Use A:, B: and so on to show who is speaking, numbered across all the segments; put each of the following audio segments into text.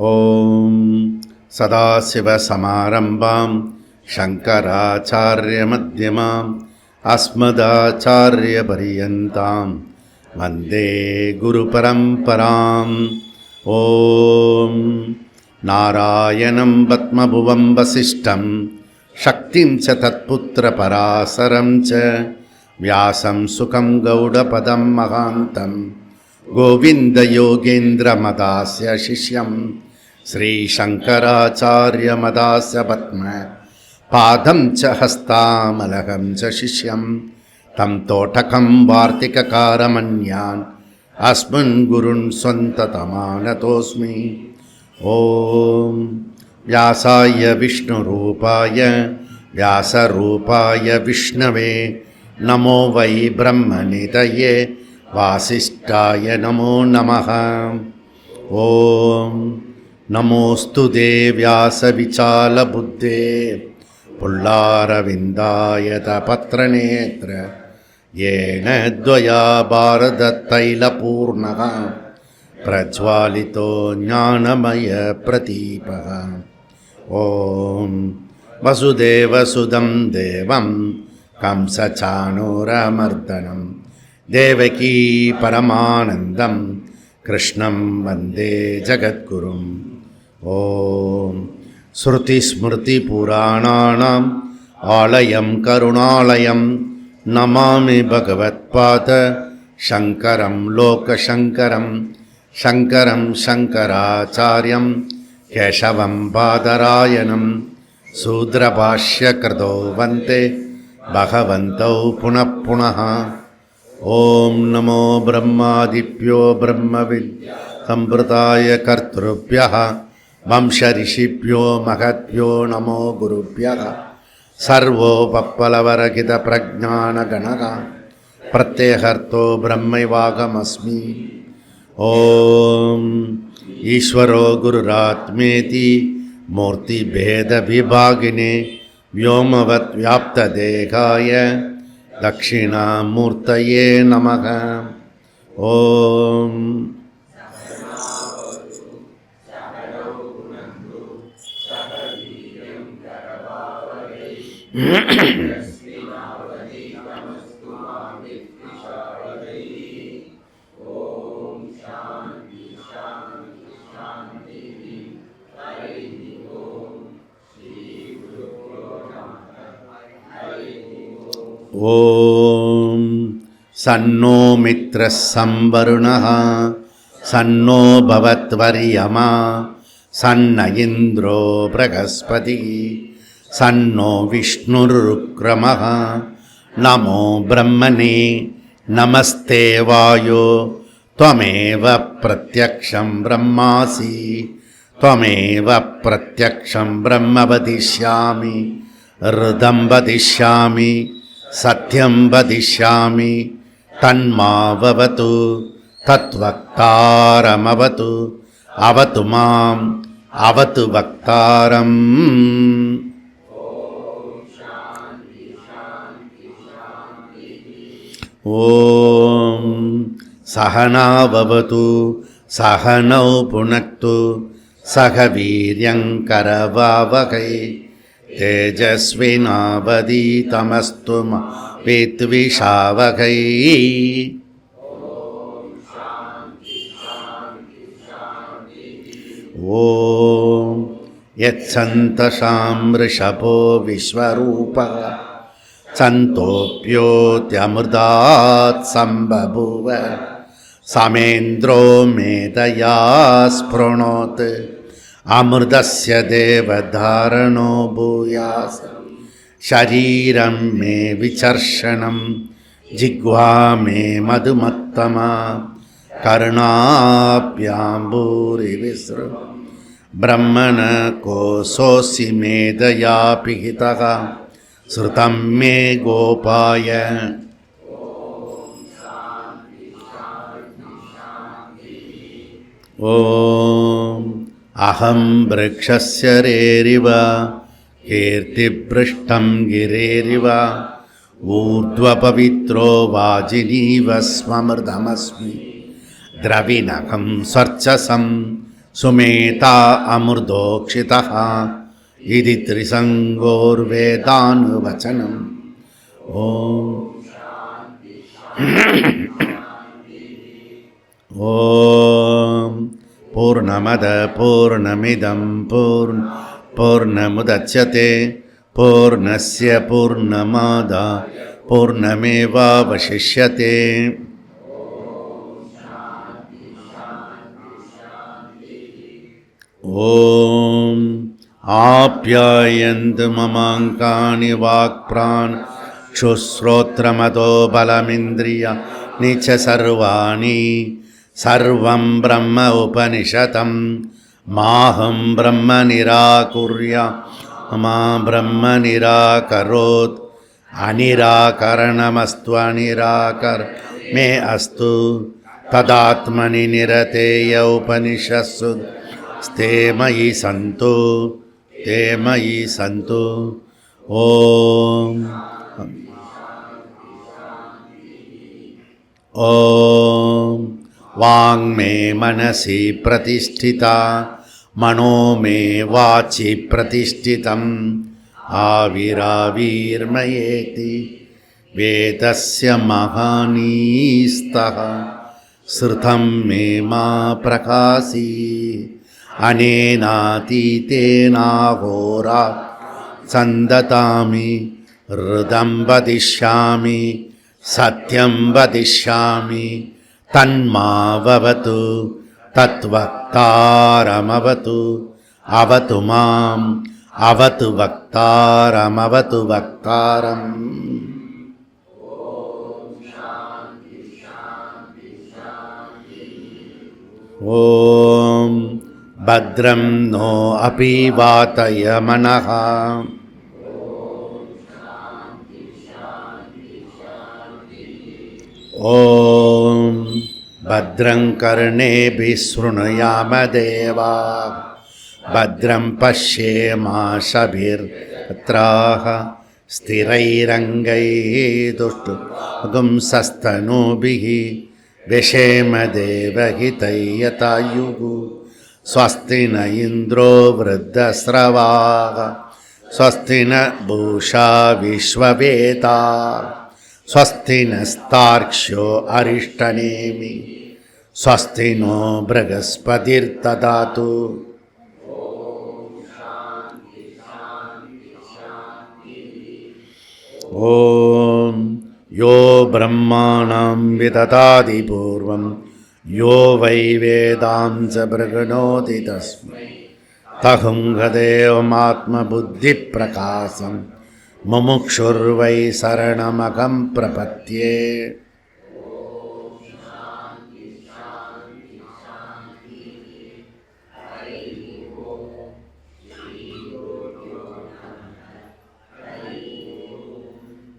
A: ஓம் சதாசிவசமாரம்பாம் சங்கராச்சார்யமத்யமாம் அஸ்மதாச்சார்யபரியந்தாம் வந்தே குருபரம்பராம். ஓம் நாராயணம் பத்மபுவம் வசிஷ்டம் சக்திம் ச தத்புத்திரபராசரம் ச வியாசம் சுகம் கௌடபதம் மகாந்தம் கோவிந்தயோகேந்திரமதாஸ்ய சிஷ்யம் ஸ்ரீசங்கராச்சார்யமதாஸ்ய பத்ம பாதம் ச ஹஸ்தாமலகம் ச சிஷ்யம் தம் தோட்டகம் வார்த்திககாரமன்யான் அஸ்மன் குருன் ஸ்வந்ததமானதோஸ்மி. ஓம் வியாசாய விஷ்ணுரூபாய வியாசரூபாய விஷ்ணவே நமோ வை பிரம்மநிதயே வாசிஷ்டாய நமோ நமः. ஓம் நமோஸ்து வியாசவிசாலபுத்தே புல்லாரவிந்தாயத பத்ரநேத்ர ஏன த்வயா பாரதத்தைலபூர்ணः பிரஜ்வாலிதோ ஞானமய பிரதீபः. ஓம் வசுதேவசுதம் தேவம் கம்சசாணூரமர்தனம் தேவகீ பரமானந்தம் கிருஷ்ணம் வந்தே ஜகத்குரும். ஓம் ஸ்ருதிஸ்மிருதிபுராணானாம் ஆலயம் கருணாலயம் நமாமி பகவத்பாத சங்கரம் லோகசங்கரம் சங்கரம் சங்கராச்சார்யம் கேசவம் பாதராயணம் சூத்ரபாஷ்யக்ருதோ வந்தே பகவந்தௌ புனః புனः. ஓம் நமோ பிரம்மாதிப்யோ பிரம்மவித்யா சம்பிரதாய கர்த்ருப்யः வம்சரிஷிப்யோ மகத்யோ நமோ குருப்யः. சர்வோபப்ளவரகித பிரஜானகணः பிரத்யேகர்த்தோ பிரம்மைவாகமஸ்மி. ஓம் ஈஸ்வரோ குருராத்மேதி மூர்த்திபேத விபாகினே व्योमवत् व्याप्तदेहाय दक्षिणामूर्तये नमः. ओम ஓம் சன்னோ மித்ரः சம்வருணः சன்னோ பவத்வர்யமா சன்ன இந்திரோ ப்ரகஸ்பதிः சன்னோ விஷ்ணுருக்ரமः. நமோ பிரம்மணே நமஸ்தே வாயோ த்வமேவ பிரத்யக்ஷம் பிரம்மாசி த்வமேவ பிரத்யக்ஷம் பிரம்ம வதிஷ்யாமி ருதம் வதிஷ்யாமி சத்யம் வதிஷ்யாமி தன்மாவது தத்வக்தாரமவது அவது மாம் அவது வக்தாரம். ஓம் சகனாவது சகனௌ புனக்து சக வீர்யங்கரவாவகை தேஜஸ்வினாவதீதமஸ்து மா வித்விஷாவகை. ஓம் யத்சந்தசாம் ரிஷபோ விஸ்வரூபः சந்தோப்யோத்யமிர்தாத் சம்பபூவ சமேந்திரோ மேதயா ஸ்ப்ருணோத் அமிர்தஸ்ய தேவதாரணோ பூயாஸ். ஷரீரம் மே விசர்ஷனம் ஜிஹ்வா மே மதுமத்தமா கருணாப்யாம்பூரி விஸ்ரு பிரம்மண கோசோசி மேதயா பிஹிதः ஸ்ருதம் மே கோபாய. ஓம் அஹம் வ்ருக்ஷஸ்ய ரேரிவ கீர்த்திப்ருஷ்டம் கிரேரிவ ஊர்த்வபவித்ரோ வாஜினீவ ஸ்மமிருதமஸ்மி திரவிணகம் ஸ்வர்ச்சசம் சுமேதா அமிர்தோக்ஷிதः இதி த்ரிசங்கோர்வேதானுவச்சனம். ஓம் ஓம் பூர்ணமத பூர்ணமிதம் பூர்ணமுதச்யதே பூர்ணஸ்ய பூர்ணமாதாய பூர்ணமேவாவசிஷ்யதே. ஓம் ஆப்யாயந்து மமாங்கானி வாக்ப்ரான் சுஸ்ரோத்ரமதோ பலமிந்திரியாணி ச சர்வாணி சர்வம் பிரம்ம உபனிஷதம் மாஹம் பிரம்ம நிராகுர்யா மா பிரம்ம நிராகரோத் அநிராகரணமஸ்து அநிராகர் மே அஸ்து ததாத்மனி நிரதேய உபனிஷத்சு ஸ்தே மயி சந்து. ஓம் ஓம் வாங் மே மனசி பிரதிஷ்டிதா மனோ மே வாச்சி பிரதிஷ்டிதம் ஆவிராவிர்மயேதி வேதஸ்ய மகானீஸ்தः ஸ்ருதம் மே மா பிரகாசி அனேனாதீதேனாகோரா சந்ததாமி ருதம் வதிஷ்யாமி சத்யம் வதிஷ்யாமி தன்மாவது தத்வக்தாரமவது அவது மாம் அவது வக்தாரமவது வக்தாரம். ஓம் பத்ரம் நோ அபி வாதய மனஹ ஓம் பத்ரங் கர்ணேபிः ஸ்ருணுயாம தேவாः பத்ரம் பஷ்யேமாஷபிர்பத்ராः ஸ்திரைரங்கைதுஷ்டுகும்சஸ்தனூபிः விஷேம தேவஹிதையதாயுः ஸ்வஸ்தி ந இந்திரோ விருத்தஸ்ரவாः ஸ்வஸ்தி ந பூஷா விஸ்வவேதாः ஸ்வஸ்தி நஸ்தார்க்ஷ்யோ அரிஷ்டநேமி ஸ்வஸ்தி நோ ப்ரகஸ்பதிர்ததாது. ஓம் யோ பிரம்மாணம் விததாதி பூர்வம் யோ வை வேதாம்ச பிரகணோதி தஸ்மை தகுங்கதேவமாத்மபுத்தி பிரகாசம் முமுக்ஷுர்வை சரணமகம் பிரபத்யே.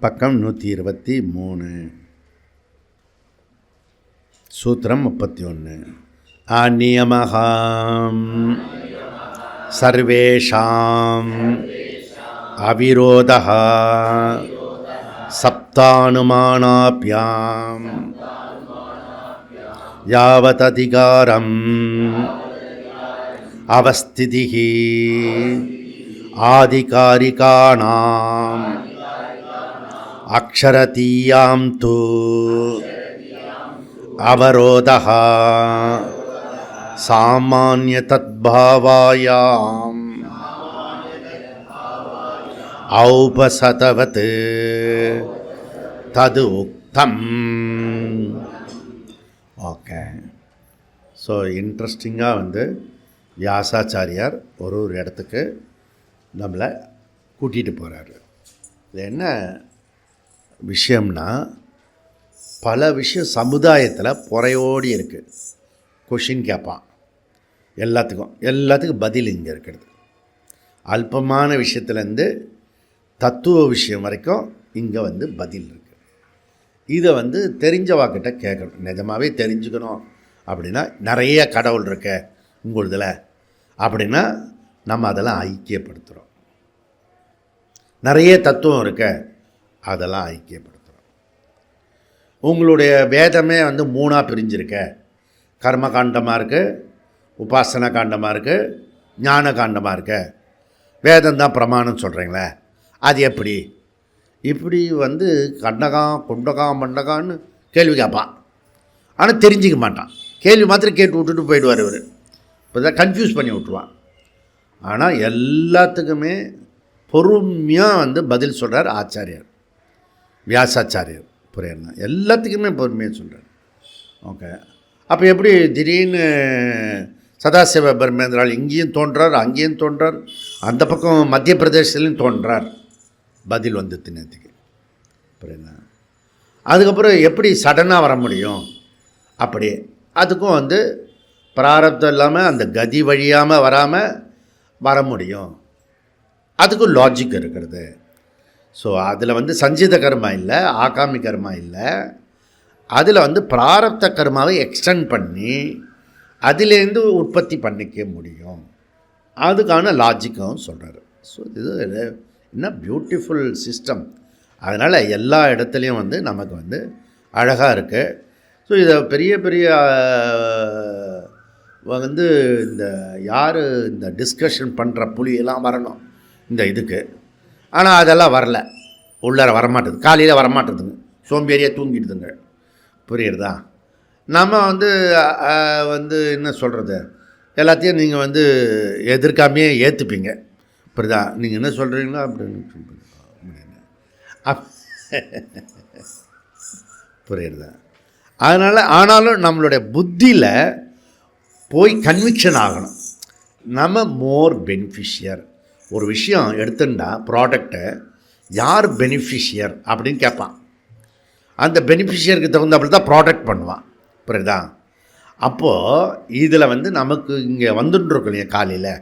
A: பக்கம் 123. சூத்திரம் 31. அநியமஹாம் சர்வேஷாம் அவிரோதः சப்தானுமானாப்யாம் யாவததிகாரம் அவஸ்திதிஹி ஆதிகாரிகாணாம் அக்ஷரதீயாம் து அவரோதः சாமான்ய தத்பாவாயாம் ஔபசதவத் தது உக்தம். ஓகே, ஸோ இன்ட்ரெஸ்டிங்காக வியாசாச்சாரியார் ஒரு இடத்துக்கு நம்மளை கூட்டிகிட்டு போகிறாரு. இது என்ன விஷயம்னா, பல விஷயம் சமுதாயத்தில் புறையோடி இருக்குது. கொஷின் கேட்பான், எல்லாத்துக்கும் பதில் இங்கே இருக்கிறது. அல்பமான விஷயத்துலேருந்து தத்துவ விஷயம் வரைக்கும் இங்கே பதில் இருக்குது. இதை தெரிஞ்சவாக்கிட்ட கேட்கணும். நிஜமாகவே தெரிஞ்சுக்கணும் அப்படின்னா, நிறைய கடவுள் இருக்க உங்களுதில் அப்படின்னா நம்ம அதெல்லாம் ஐக்கியப்படுத்துகிறோம். நிறைய தத்துவம் இருக்க அதெல்லாம் ஐக்கியப்படுத்துகிறோம். உங்களுடைய வேதமே 3ஆக பிரிஞ்சிருக்க, கர்மகாண்டமாக இருக்குது, உபாசனா காண்டமாக இருக்குது, ஞான காண்டமாக இருக்கு. வேதம் தான் பிரமாணம் சொல்கிறீங்களே, அது எப்படி? இப்படி வந்து கண்டகம் குண்டகம் மண்டகான்னு கேள்வி கேட்பான். ஆனால் தெரிஞ்சிக்க மாட்டான். கேள்வி மாத்திரம் கேட்டு விட்டுட்டு போயிடுவார் இவர். இப்போ தான் கன்ஃபியூஸ் பண்ணி விட்ருவான். ஆனால் எல்லாத்துக்குமே பொறுமையாக வந்து பதில் சொல்கிறார் ஆச்சாரியர், வியாசாச்சாரியர். புரியுதுண்ணா? எல்லாத்துக்குமே பொறுமையாக சொல்கிறார். ஓகே, அப்போ எப்படி திடீர்னு சதாசிவ பிரம்மேந்திரால் இங்கேயும் தோன்றார், அங்கேயும் தோன்றார், அந்த பக்கம் மத்திய பிரதேசத்துலேயும் தோன்றார்? பதில் வந்து தினத்துக்கு. புரியுதுண்ணா? அதுக்கப்புறம் எப்படி சடனாக வர முடியும்? அப்படி அதுக்கும் வந்து பிராரப்தம் இல்லாமல் அந்த கதி வழியாமல் வராமல் வர முடியும். அதுக்கும் லாஜிக் இருக்கிறது. ஸோ அதில் வந்து சஞ்சித கர்மா இல்லை, ஆகாமி கர்மா இல்லை. அதில் வந்து பிராரப்த கர்மாவை எக்ஸ்டெண்ட் பண்ணி அதிலேருந்து உற்பத்தி பண்ணிக்க முடியும். அதுக்கான லாஜிக்கும் சொல்கிறார். ஸோ இது என்ன பியூட்டிஃபுல் சிஸ்டம். அதனால் எல்லா இடத்துலையும் வந்து நமக்கு வந்து அழகாக இருக்குது. ஸோ இதை பெரிய பெரிய வந்து இந்த யார் இந்த டிஸ்கஷன் பண்ணுற புலியெல்லாம் வரணும் இந்த இதுக்கு. ஆனால் அதெல்லாம் வரல, உள்ளார வரமாட்டுது, காலையில் வரமாட்டுதுங்க, சோம்பேறியாக தூங்கிடுதுங்க. புரியுறதா? நம்ம வந்து வந்து என்ன சொல்கிறது, எல்லாத்தையும் நீங்கள் வந்து எதிர்க்காமையே ஏற்றுப்பீங்க. புரியுதா? நீங்கள் என்ன சொல்கிறீங்களோ அப்படின்னு புரியுறதா? அதனால் ஆனாலும் நம்மளுடைய புத்தியில் போய் கன்விக்ஷன் ஆகணும். நம்ம மோர் பெனிஃபிஷியர். ஒரு விஷயம் எடுத்துட்டா ப்ராடக்டை யார் பெனிஃபிஷியர் அப்படின்னு கேட்பான். அந்த பெனிஃபிஷியருக்கு தகுந்தாப்புல தான் ப்ராடக்ட் பண்ணுவான். புரியுதா? அப்போது இதில் வந்து நமக்கு இங்கே வந்துட்டுருக்கோம் இல்லையா காலையில்,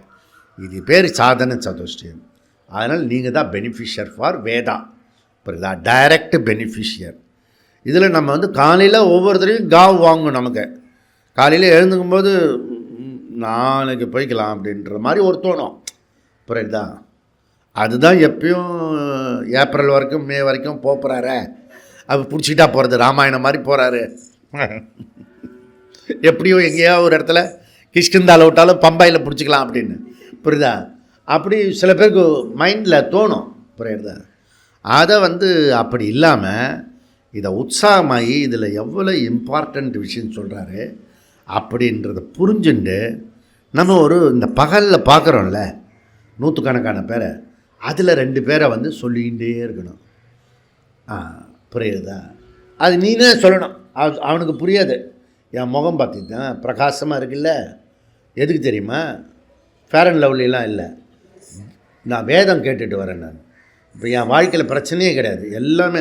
A: இது பேர் சாதன சதுஷ்டயம். அதனால் நீங்கள் தான் பெனிஃபிஷியர் ஃபார் வேதா. புரியுதா? Direct beneficiary. இதில் நம்ம வந்து காலையில் ஒவ்வொருத்தரையும் காவ் வாங்கணும். நமக்கு காலையில் எழுந்துக்கும்போது நாளைக்கு போய்க்கலாம் அப்படின்ற மாதிரி ஒரு தோணும். புரியுதா? அதுதான் எப்பயும் ஏப்ரல் வரைக்கும் மே வரைக்கும் போகிறாரு. அது பிடிச்சிக்கிட்டா போகிறது, ராமாயணம் மாதிரி போகிறாரு. எப்படியோ எங்கேயோ ஒரு இடத்துல கிஷ்கிந்தாவில் விட்டாலும் பம்பாயில் பிடிச்சிக்கலாம் அப்படின்னு. புரியுதா? அப்படி சில பேருக்கு மைண்டில் தோணும். புரியுதா? அதை வந்து அப்படி இல்லாமல் இதை உற்சாகமாகி இதில் எவ்வளோ இம்பார்ட்டண்ட் விஷயம் சொல்கிறாரு அப்படின்றத புரிஞ்சுண்டு நம்ம ஒரு இந்த பகலில் பார்க்குறோம்ல நூற்றுக்கணக்கான பேரை, அதில் 2 பேரை வந்து சொல்லிகிட்டே இருக்கணும். புரியுதா? அது நீனே சொல்லணும். அவனுக்கு புரியாது. என் முகம் பார்த்துதான் பிரகாசமாக இருக்குல்ல, எதுக்கு தெரியுமா? ஃபேர் அண்ட் லவ்லிலாம் இல்லை, நான் வேதம் கேட்டுட்டு வரேன். நான் இப்போ என் வாழ்க்கையில் பிரச்சனையே கிடையாது. எல்லாமே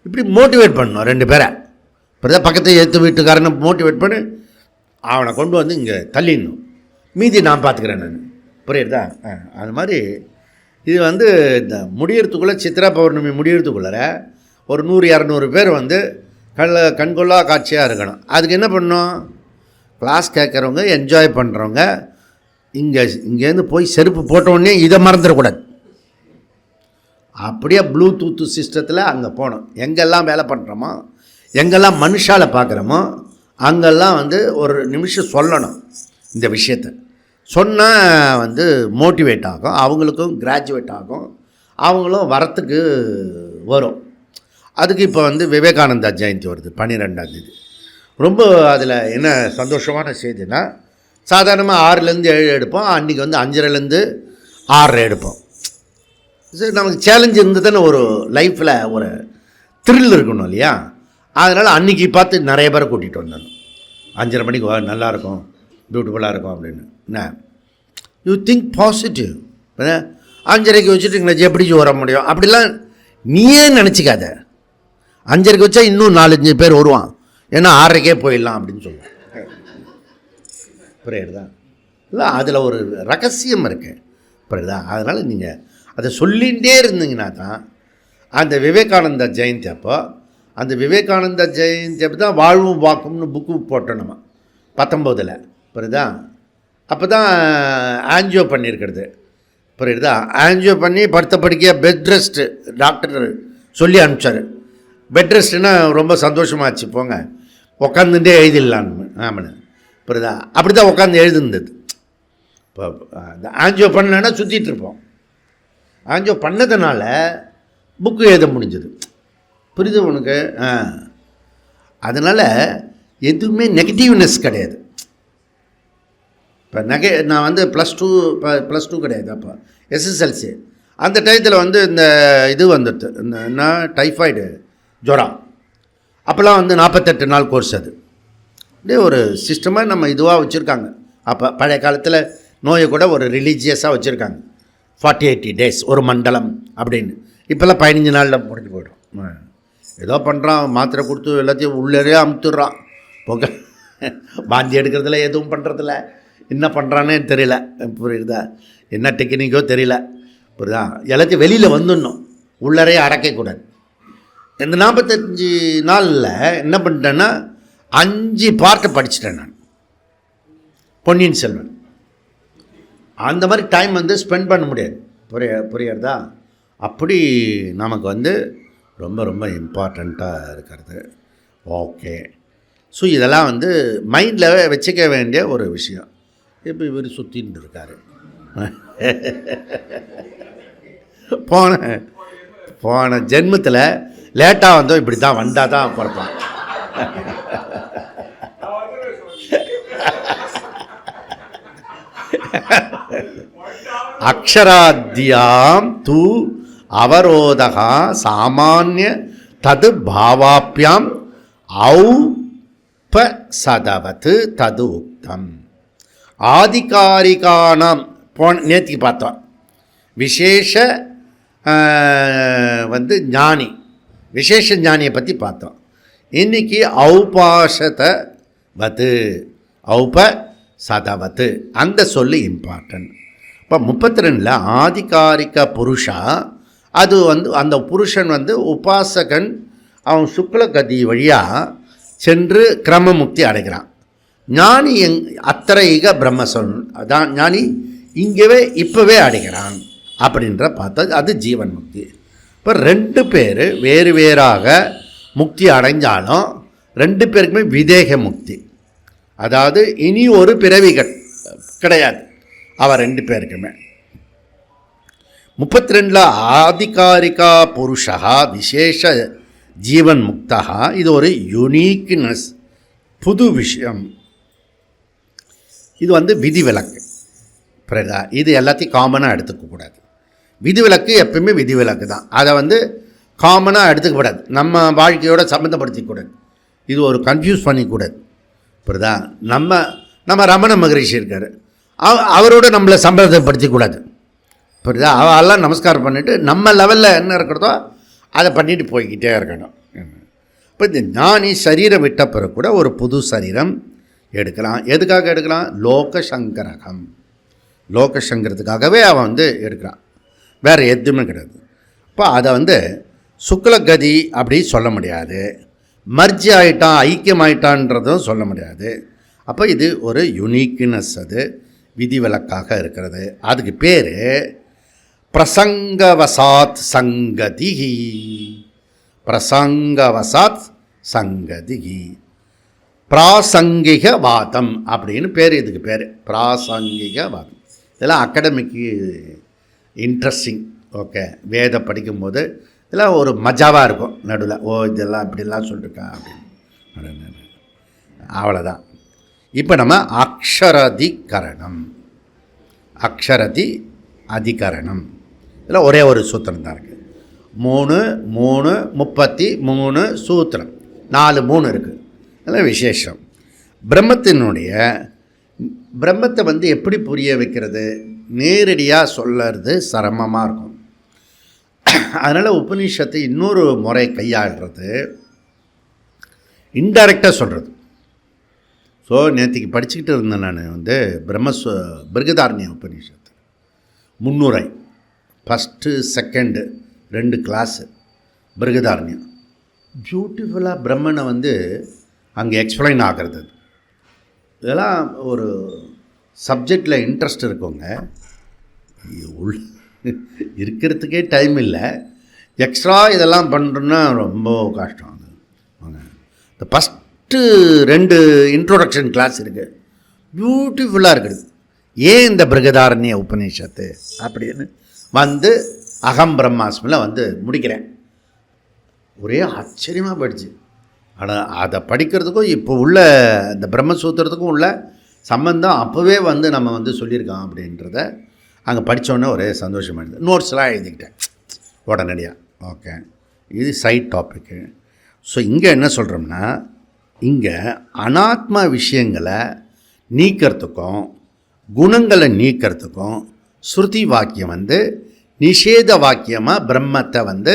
A: இப்படி மோட்டிவேட் பண்ணணும் 2 பேரை. இப்போதான் பக்கத்தை ஏற்று வீட்டுக்காரனை மோட்டிவேட் பண்ணி அவனை கொண்டு வந்து இங்கே தள்ளிடணும். மீதி நான் பார்த்துக்கிறேன் நான். புரியுறதா? அது மாதிரி இது வந்து இந்த முடியறதுக்குள்ளே, சித்ரா பௌர்ணமி முடியறதுக்குள்ளே ஒரு 100-200 பேர் வந்து கண்கொள்ளா காட்சியாக இருக்கணும். அதுக்கு என்ன பண்ணணும்? கிளாஸ் கேட்குறவங்க, என்ஜாய் பண்ணுறவங்க இங்கேருந்து போய் செருப்பு போட்டோடனே இதை மறந்துடக்கூடாது. அப்படியே ப்ளூடூத் சிஸ்டத்தில் அங்கே போகணும். எங்கெல்லாம் வேலை பண்ணுறோமோ, எங்கெல்லாம் மனுஷால் பார்க்குறோமோ அங்கெல்லாம் வந்து ஒரு நிமிஷம் சொல்லணும் இந்த விஷயத்தை. சொன்னால் வந்து மோட்டிவேட் ஆகும், அவங்களுக்கும் கிராஜுவேட் ஆகும், அவங்களும் வரத்துக்கு வரும். அதுக்கு இப்போ வந்து விவேகானந்தா ஜெயந்தி வருது 12ஆம் தேதி. ரொம்ப அதில் என்ன சந்தோஷமான செய்தினா, சாதாரணமாக 6லேருந்து 7 எடுப்போம், அன்றைக்கி வந்து 5:30லேருந்து 6:30 எடுப்போம். சரி, நமக்கு சேலஞ்சு இருந்து தானே ஒரு லைஃப்பில் ஒரு த்ரில் இருக்கணும் இல்லையா? அதனால் அன்றைக்கி பார்த்து நிறைய பேரை கூட்டிகிட்டு வந்தேன். 5:30 மணிக்கு நல்லாயிருக்கும், பியூட்டிஃபுல்லாக இருக்கும் அப்படின்னு. என்ன யூ திங்க் பாசிட்டிவ். 5:30க்கு வச்சுட்டு எப்படி வர முடியும் அப்படிலாம் நீயே நினச்சிக்காத. 5:30க்கு வச்சா இன்னும் 4-5 பேர் வருவான். ஏன்னா 6:30க்கே போயிடலாம் அப்படின்னு சொல்லுவான். புரியுறதா? இல்லை, அதில் ஒரு ரகசியம் இருக்குது. புரியுதா? அதனால் நீங்கள் அதை சொல்லிகிட்டே இருந்தீங்கன்னா தான் அந்த விவேகானந்தா ஜெயந்தி அப்போ, அந்த விவேகானந்தா ஜெயந்தி அப்போ தான் வாழ்வும் வாக்கும்னு புக்கு போட்டோம் நம்ம 19. புரியுதா? அப்போ தான் ஆன்ஜியோ பண்ணியிருக்கிறது. புரியுதா? ஆன்ஜியோ பண்ணி படுத்த படிக்கையாக பெட் ரெஸ்ட்டு டாக்டர் சொல்லி அனுப்பிச்சார். பெட் ரெஸ்ட்டுன்னா ரொம்ப சந்தோஷமாச்சு, போங்க உட்காந்துட்டே எழுதிடலான்னு. ஆமாண்ணே, புரியுதா? அப்படி தான் உட்காந்து எழுதுனது. இப்போ ஆன்ஜியோ பண்ணலன்னா சுற்றிட்டு இருப்போம். ஆன்ஜியோ பண்ணதுனால புக்கு எழுத முடிஞ்சது. புரியுது உனக்கு? அதனால் எதுவுமே நெகட்டிவ்னஸ் கிடையாது. இப்போ நான் வந்து +2 கிடையாது. அப்போ எஸ்எஸ்எல்சி அந்த டயத்தில் வந்து இந்த இது வந்துடுது, இந்த என்ன டைஃபாய்டு ஜுரம். அப்போல்லாம் வந்து 48 நாள் கோர்ஸ். அது அப்படியே ஒரு சிஸ்டமாக நம்ம இதுவாக வச்சுருக்காங்க. அப்போ பழைய காலத்தில் நோயை கூட ஒரு ரிலீஜியஸாக வச்சுருக்காங்க. 40-80 டேஸ் ஒரு மண்டலம் அப்படின்னு. இப்போல்லாம் 15 நாளில் முடிஞ்சு போய்டும். ஏதோ பண்ணுறான், மாத்திரை கொடுத்து எல்லாத்தையும் உள்ளே அமுத்துடுறான். போக பாந்தி எடுக்கிறதுல எதுவும் பண்ணுறதில்ல. என்ன பண்ணுறானே தெரியல. புரியுதா? என்ன டெக்னிக்கோ தெரியல. புரியுதா? எல்லாத்தையும் வெளியில் வந்துடணும், உள்ளறையே அடக்கக்கூடாது. இந்த 45 நாளில் என்ன பண்ணிட்டேன்னா 5 பார்ட்டை படிச்சுட்டேன் நான். பொன்னியின் செல்வன் அந்த மாதிரி டைம் வந்து ஸ்பெண்ட் பண்ண முடியாது. புரியுறதா? அப்படி நமக்கு வந்து ரொம்ப ரொம்ப இம்பார்ட்டண்ட்டாக இருக்கிறது. ஓகே. ஸோ இதெல்லாம் வந்து மைண்டில் வச்சுக்க வேண்டிய ஒரு விஷயம். இப்போ இவர் சுற்றின்னு இருக்கார். போன ஜென்மத்தில் லேட்டாக வந்தோம், இப்படி தான் வந்தால் தான் பிறப்பான். அக்ஷராத்யாம் தூ அவரோதகா சாமானிய தது பாவாப்யாம் ஔபசதவத் தது உக்தம். ஆதிகாரிகானாம் நேற்றுக்கு பார்த்தோம். விசேஷ வந்து ஞானி, விசேஷ ஞானியை பற்றி பார்த்தோம். இன்றைக்கி ஔபசதவத் அந்த சொல்லு இம்பார்ட்டன்ட். இப்போ 32 ஆதிகாரிக புருஷா, அது வந்து அந்த புருஷன் வந்து உபாசகன், அவன் சுக்லகதி வழியாக சென்று கிரமமுக்தி அடைகிறான். ஞானி அத்திரைக பிரம்மசன், அதான் ஞானி இங்கேவே இப்போவே அடைகிறான் அப்படின்ற பார்த்தா அது ஜீவன் முக்தி. இப்போ 2 பேர் வேறு வேறாக முக்தி அடைஞ்சாலும் 2 பேருக்குமே விதேக முக்தி. அதாவது இனி ஒரு பிறவிகள் கிடையாது அவ 2 பேருக்குமே. 32 ஆதிகாரிகா புருஷா விசேஷ ஜீவன் முக்தா. இது ஒரு யூனிக்னஸ், புது விஷயம். இது வந்து விதிவிலக்கு. புரியுதா? இது எல்லாத்தையும் காமனாக எடுத்துக்கக்கூடாது. விதிவிலக்கு எப்பவுமே விதிவிலக்கு தான். அதை வந்து காமனாக எடுத்துக்கக்கூடாது, நம்ம வாழ்க்கையோட சம்மந்தப்படுத்திக்கூடாது. இது ஒரு கன்ஃபியூஸ் பண்ணிக்கூடாது. புரியுதா? நம்ம ரமண மகரிஷி இருக்கார், அவரோட நம்மளை சம்மந்தப்படுத்திக்கூடாது. புரியுதா? அவெல்லாம் நமஸ்காரம் பண்ணிவிட்டு நம்ம லெவலில் என்ன இருக்கிறதோ அதை பண்ணிட்டு போய்கிட்டே இருக்கணும். இப்போ இந்த ஞானி சரீரம் விட்ட பிறகு கூட ஒரு புது சரீரம் எடுக்கலாம். எதுக்காக எடுக்கலாம்? லோகசங்கரகம், லோகசங்கரத்துக்காகவே அவன் வந்து எடுக்கிறான், வேறு எதுவுமே கிடையாது. இப்போ அதை வந்து சுக்லகதி அப்படி சொல்ல முடியாது, மர்ஜி ஆகிட்டான் ஐக்கியமாயிட்டான்றதும் சொல்ல முடியாது. அப்போ இது ஒரு யுனிக்னஸ், அது விதிவிலக்காக இருக்கிறது. அதுக்கு பேர் பிரசங்கவசாத் சங்கதிகி. பிரசங்கவசாத் சங்கதிகி, பிராசங்கிகவாதம் அப்படின்னு பேர். இதுக்கு பேர் பிராசங்கிகவாதம். இதெல்லாம் அகாடமிக்கு இன்ட்ரெஸ்டிங். ஓகே, வேத படிக்கும்போது இதெல்லாம் ஒரு மஜாவாக இருக்கும் நடுவில். ஓ இதெல்லாம் இப்படிலாம் சொல்லியிருக்கா அப்படின்னு. அவ்வளோதான். இப்போ நம்ம அக்ஷரதிகரணம், அக்ஷரதி அதிகரணம், இதில் ஒரே ஒரு சூத்திரம் தான் இருக்குது. 33 சூத்திரம், 4 3 இருக்குது. அதெல்லாம் விசேஷம். பிரம்மத்தை வந்து எப்படி புரிய வைக்கிறது? நேரடியாக சொல்லுறது சிரமமாக இருக்கும். அதனால் உபநிஷத்தை இன்னொரு முறை கையாளுறது, இன்டைரக்டாக சொல்கிறது. ஸோ நேற்றுக்கு படிச்சுக்கிட்டு இருந்தேன் நான் வந்து பிருகதாரண்ய உபநிஷத்து 300 ஃபஸ்ட்டு செகண்டு 2 கிளாஸு பிருகதாரண்யம். பியூட்டிஃபுல்லாக பிரம்மனை வந்து அங்கே எக்ஸ்பிளைன் ஆகிறது. இதெல்லாம் ஒரு சப்ஜெக்டில் இன்ட்ரெஸ்ட் இருக்குங்க, இருக்கிறதுக்கே டைம் இல்லை, எக்ஸ்ட்ரா இதெல்லாம் பண்ணுறோன்னா ரொம்ப கஷ்டம். அது இந்த ஃபஸ்ட்டு 2 இன்ட்ரோடக்ஷன் கிளாஸ் இருக்குது, பியூட்டிஃபுல்லாக இருக்குது. ஏன் இந்த பிருகதாரண்ய உபநிஷத்து அப்படின்னு வந்து அகம் பிரம்மாஸ்மில் வந்து முடிக்கிறேன். ஒரே ஆச்சரியமாக போயிடுச்சு. ஆனால் அதை படிக்கிறதுக்கும் இப்போ உள்ள இந்த பிரம்மசூத்திரத்துக்கும் உள்ள சம்பந்தம் அப்போவே வந்து நம்ம வந்து சொல்லியிருக்கோம் அப்படின்றத அங்கே படித்தோன்னே ஒரே சந்தோஷமாகிடுது. நோட்ஸ்லாம் எழுதிக்கிட்டேன் உடனடியாக. ஓகே, இது சைட் டாப்பிக்கு. ஸோ இங்கே என்ன சொல்கிறோம்னா, இங்கே அனாத்மா விஷயங்களை நீக்கிறதுக்கும் குணங்களை நீக்கிறதுக்கும் ஸ்ருதி வாக்கியம் வந்து நிஷேத வாக்கியமாக பிரம்மத்தை வந்து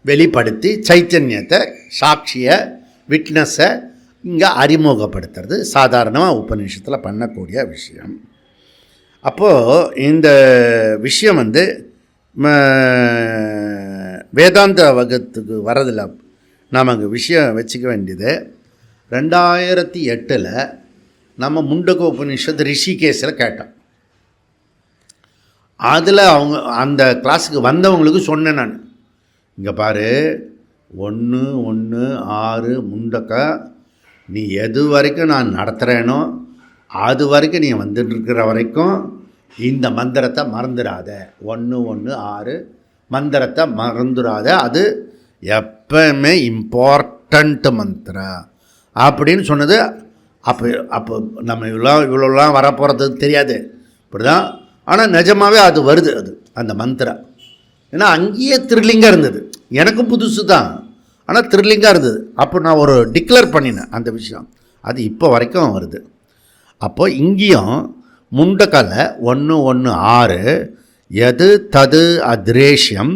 A: வெளிப்படுத்தி சைத்தன்யத்தை சாட்சியை விட்னஸை இங்கே அறிமுகப்படுத்துறது சாதாரணமாக உபநிஷத்தில் பண்ணக்கூடிய விஷயம். அப்போது இந்த விஷயம் வந்து வேதாந்த வகத்துக்கு வரதில்லை. நாம் அங்கே விஷயம் வச்சுக்க வேண்டியது 2008 நம்ம முண்டக உபநிஷத் ரிஷிகேஷில் கேட்டோம். அதில் அவங்க அந்த கிளாஸுக்கு வந்தவங்களுக்கு சொன்னேன் நான், இங்கே பாரு 1:1:6 முண்டக்க, நீ எது வரைக்கும் நான் நடத்துகிறேனோ அது வரைக்கும் நீ வந்துட்டுருக்கிற வரைக்கும் இந்த மந்திரத்தை மறந்துடாத. 1:1:6 மந்திரத்தை மறந்துடாத, அது எப்பவுமே இம்பார்ட்டண்ட் மந்திரம் அப்படின்னு சொன்னது. அப்போ நம்ம இவ்வளோலாம் வரப்போகிறது தெரியாது, இப்படி தான். ஆனால் நிஜமாகவே அது வருது, அது அந்த மந்திரம். ஏன்னா அங்கேயே த்ரில்லிங்காக இருந்தது. எனக்கும் புதுசு தான், ஆனால் த்ரில்லிங்காக இருந்தது. அப்போ நான் ஒரு டிக்ளேர் பண்ணினேன் அந்த விஷயம். அது இப்போ வரைக்கும் வருது. அப்போது இங்கேயும் முண்டக்கலை 1:1:6 எது தது அதிரேஷ்யம்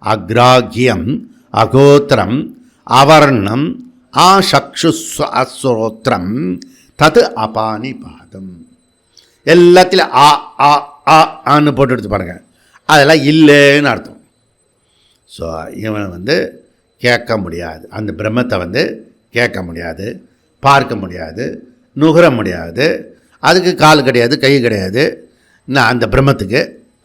A: அக்ராகியம் அகோத்திரம் அவர்ணம் ஆசக்ஷு அஸ்ரோத்திரம் தது அபானி பாதம். எல்லாத்திலும் ஆன்னு போட்டு எடுத்து பாருங்க, அதெல்லாம் இல்லைன்னு அர்த்தம். ஸோ இவன் வந்து கேட்க முடியாது, அந்த பிரம்மத்தை வந்து கேட்க முடியாது, பார்க்க முடியாது, நுகர முடியாது. அதுக்கு கால் கிடையாது, கை கிடையாது அந்த பிரம்மத்துக்கு.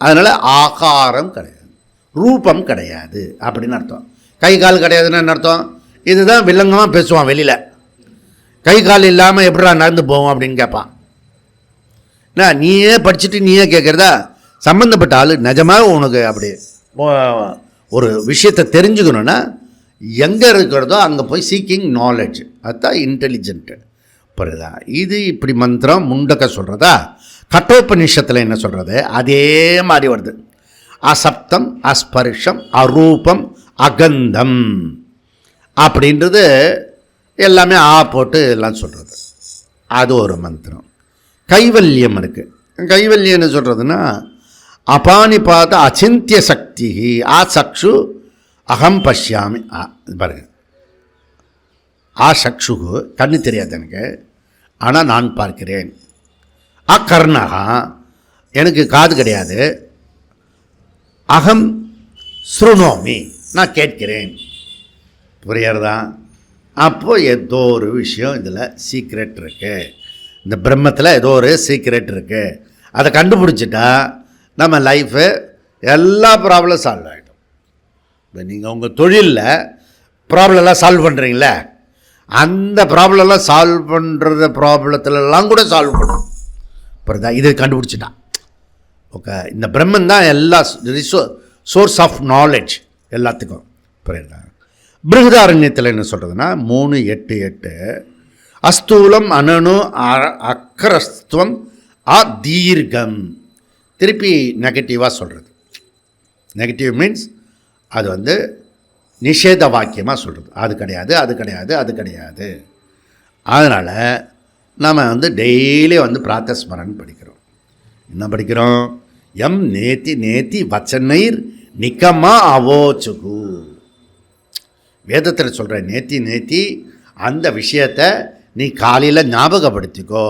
A: அதனால் ஆகாரம் கிடையாது, ரூபம் கிடையாது அப்படின்னு அர்த்தம். கை கால் கிடையாதுன்னு என்ன அர்த்தம்? இதுதான் வில்லங்கமாக பேசுவான் வெளியில். கை கால் இல்லாமல் எப்படா நடந்து போவோம் அப்படின்னு கேட்பான். நீயே படிச்சுட்டு நீயே கேட்குறதா? சம்மந்தப்பட்ட ஆள் நிஜமாக உனக்கு அப்படி ஒரு விஷயத்தை தெரிஞ்சுக்கணுன்னா எங்கே இருக்கிறதோ அங்கே போய் சீக்கிங் நாலேஜ், அதுதான் இன்டெலிஜென்ட்டு. புரியுதா? இது இப்படி மந்திரம் முண்டக்க சொல்கிறதா? கட்டோபனிஷத்தில் என்ன சொல்கிறது? அதே மாதிரி வருது. அசப்தம் அஸ்பர்ஷம் அரூபம் அகந்தம் அப்படின்றது எல்லாமே போட்டு எல்லாம் சொல்கிறது. அது ஒரு மந்திரம். கைவல்யம் இருக்குது. கைவல்யம் என்ன சொல்கிறதுன்னா, அபானிபாத அச்சிந்திய சக்தி சக்ஷு அகம் பஷ்யாமி. பாருங்க, சக்ஷு கண்ணு தெரியாது எனக்கு, ஆனால் நான் பார்க்கிறேன். கர்ணகா எனக்கு காது கிடையாது. அகம் ஸ்ருணோமி நான் கேட்கிறேன். புரியறதா? அப்போது ஏதோ ஒரு விஷயம் இதில் சீக்ரெட் இருக்குது, இந்த பிரம்மத்தில் ஏதோ ஒரு சீக்ரெட் இருக்குது. அதை கண்டுபிடிச்சிட்டா நம்ம லைஃபு எல்லா ப்ராப்ளம் சால்வ் ஆகிடும். இப்போ நீங்கள் உங்கள் தொழிலில் ப்ராப்ளம்லாம் சால்வ் பண்ணுறீங்களே, அந்த ப்ராப்ளம்லாம் சால்வ் பண்ணுற ப்ராப்ளத்துலலாம் கூட சால்வ் பண்ணும். அப்புறம் இதை கண்டுபிடிச்சிட்டான். ஓகே, இந்த பிரம்மன் தான் எல்லா சோர்ஸ் ஆஃப் நாலேஜ் எல்லாத்துக்கும். புரியுதா? பிருகதாரண்யத்தில் என்ன சொல்கிறதுனா 3:8 அஸ்தூலம் அனனு அக்கரஸ்துவம் தீர்க்கம். திருப்பி நெகட்டிவாக சொல்கிறது. நெகட்டிவ் மீன்ஸ் அது வந்து நிஷேத வாக்கியமாக சொல்கிறது. அது கிடையாது, அது கிடையாது, அது கிடையாது. அதனால் நம்ம வந்து டெய்லி வந்து பிராத்தஸ்மரன் படிக்கிறோம். என்ன படிக்கிறோம்? எம் நேத்தி நேத்தி வச்சனைர் நிக்கமா அவோச்சுகு. வேதத்தில் சொல்கிற நேத்தி நேத்தி அந்த விஷயத்தை நீ காலையில் ஞாபகப்படுத்திக்கோ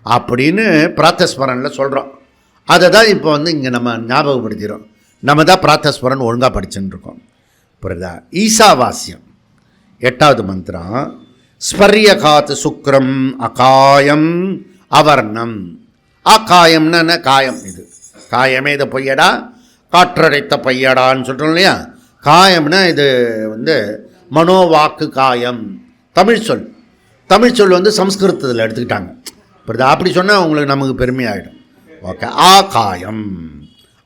A: அப்படின்னு பிராத்தஸ்மரனில் சொல்கிறோம். அதை தான் இப்போ வந்து இங்கே நம்ம ஞாபகப்படுத்திக்கிறோம். நம்ம தான் பிராத்தஸ்மரன் ஒழுங்காக படிச்சுன்னு இருக்கோம். புரியுதா? ஈசாவாஸ்யம் 8வது மந்திரம். ஸ்பர்யகாத் சுக்ரம் அகாயம் அவர்ணம். காயம்னா என்ன? காயம். இது காயமே, இதை பொய்யடா காற்றடைத்த பையடான்னு சொல்கிறோம் இல்லையா? காயம்னா இது வந்து மனோவாக்கு காயம். தமிழ் சொல் வந்து சம்ஸ்கிருதத்தில் எடுத்துக்கிட்டாங்க. புரியுதா? அப்படி சொன்னால் உங்களுக்கு நமக்கு பெருமையாகிடும். ஓகே. ஆகாயம்,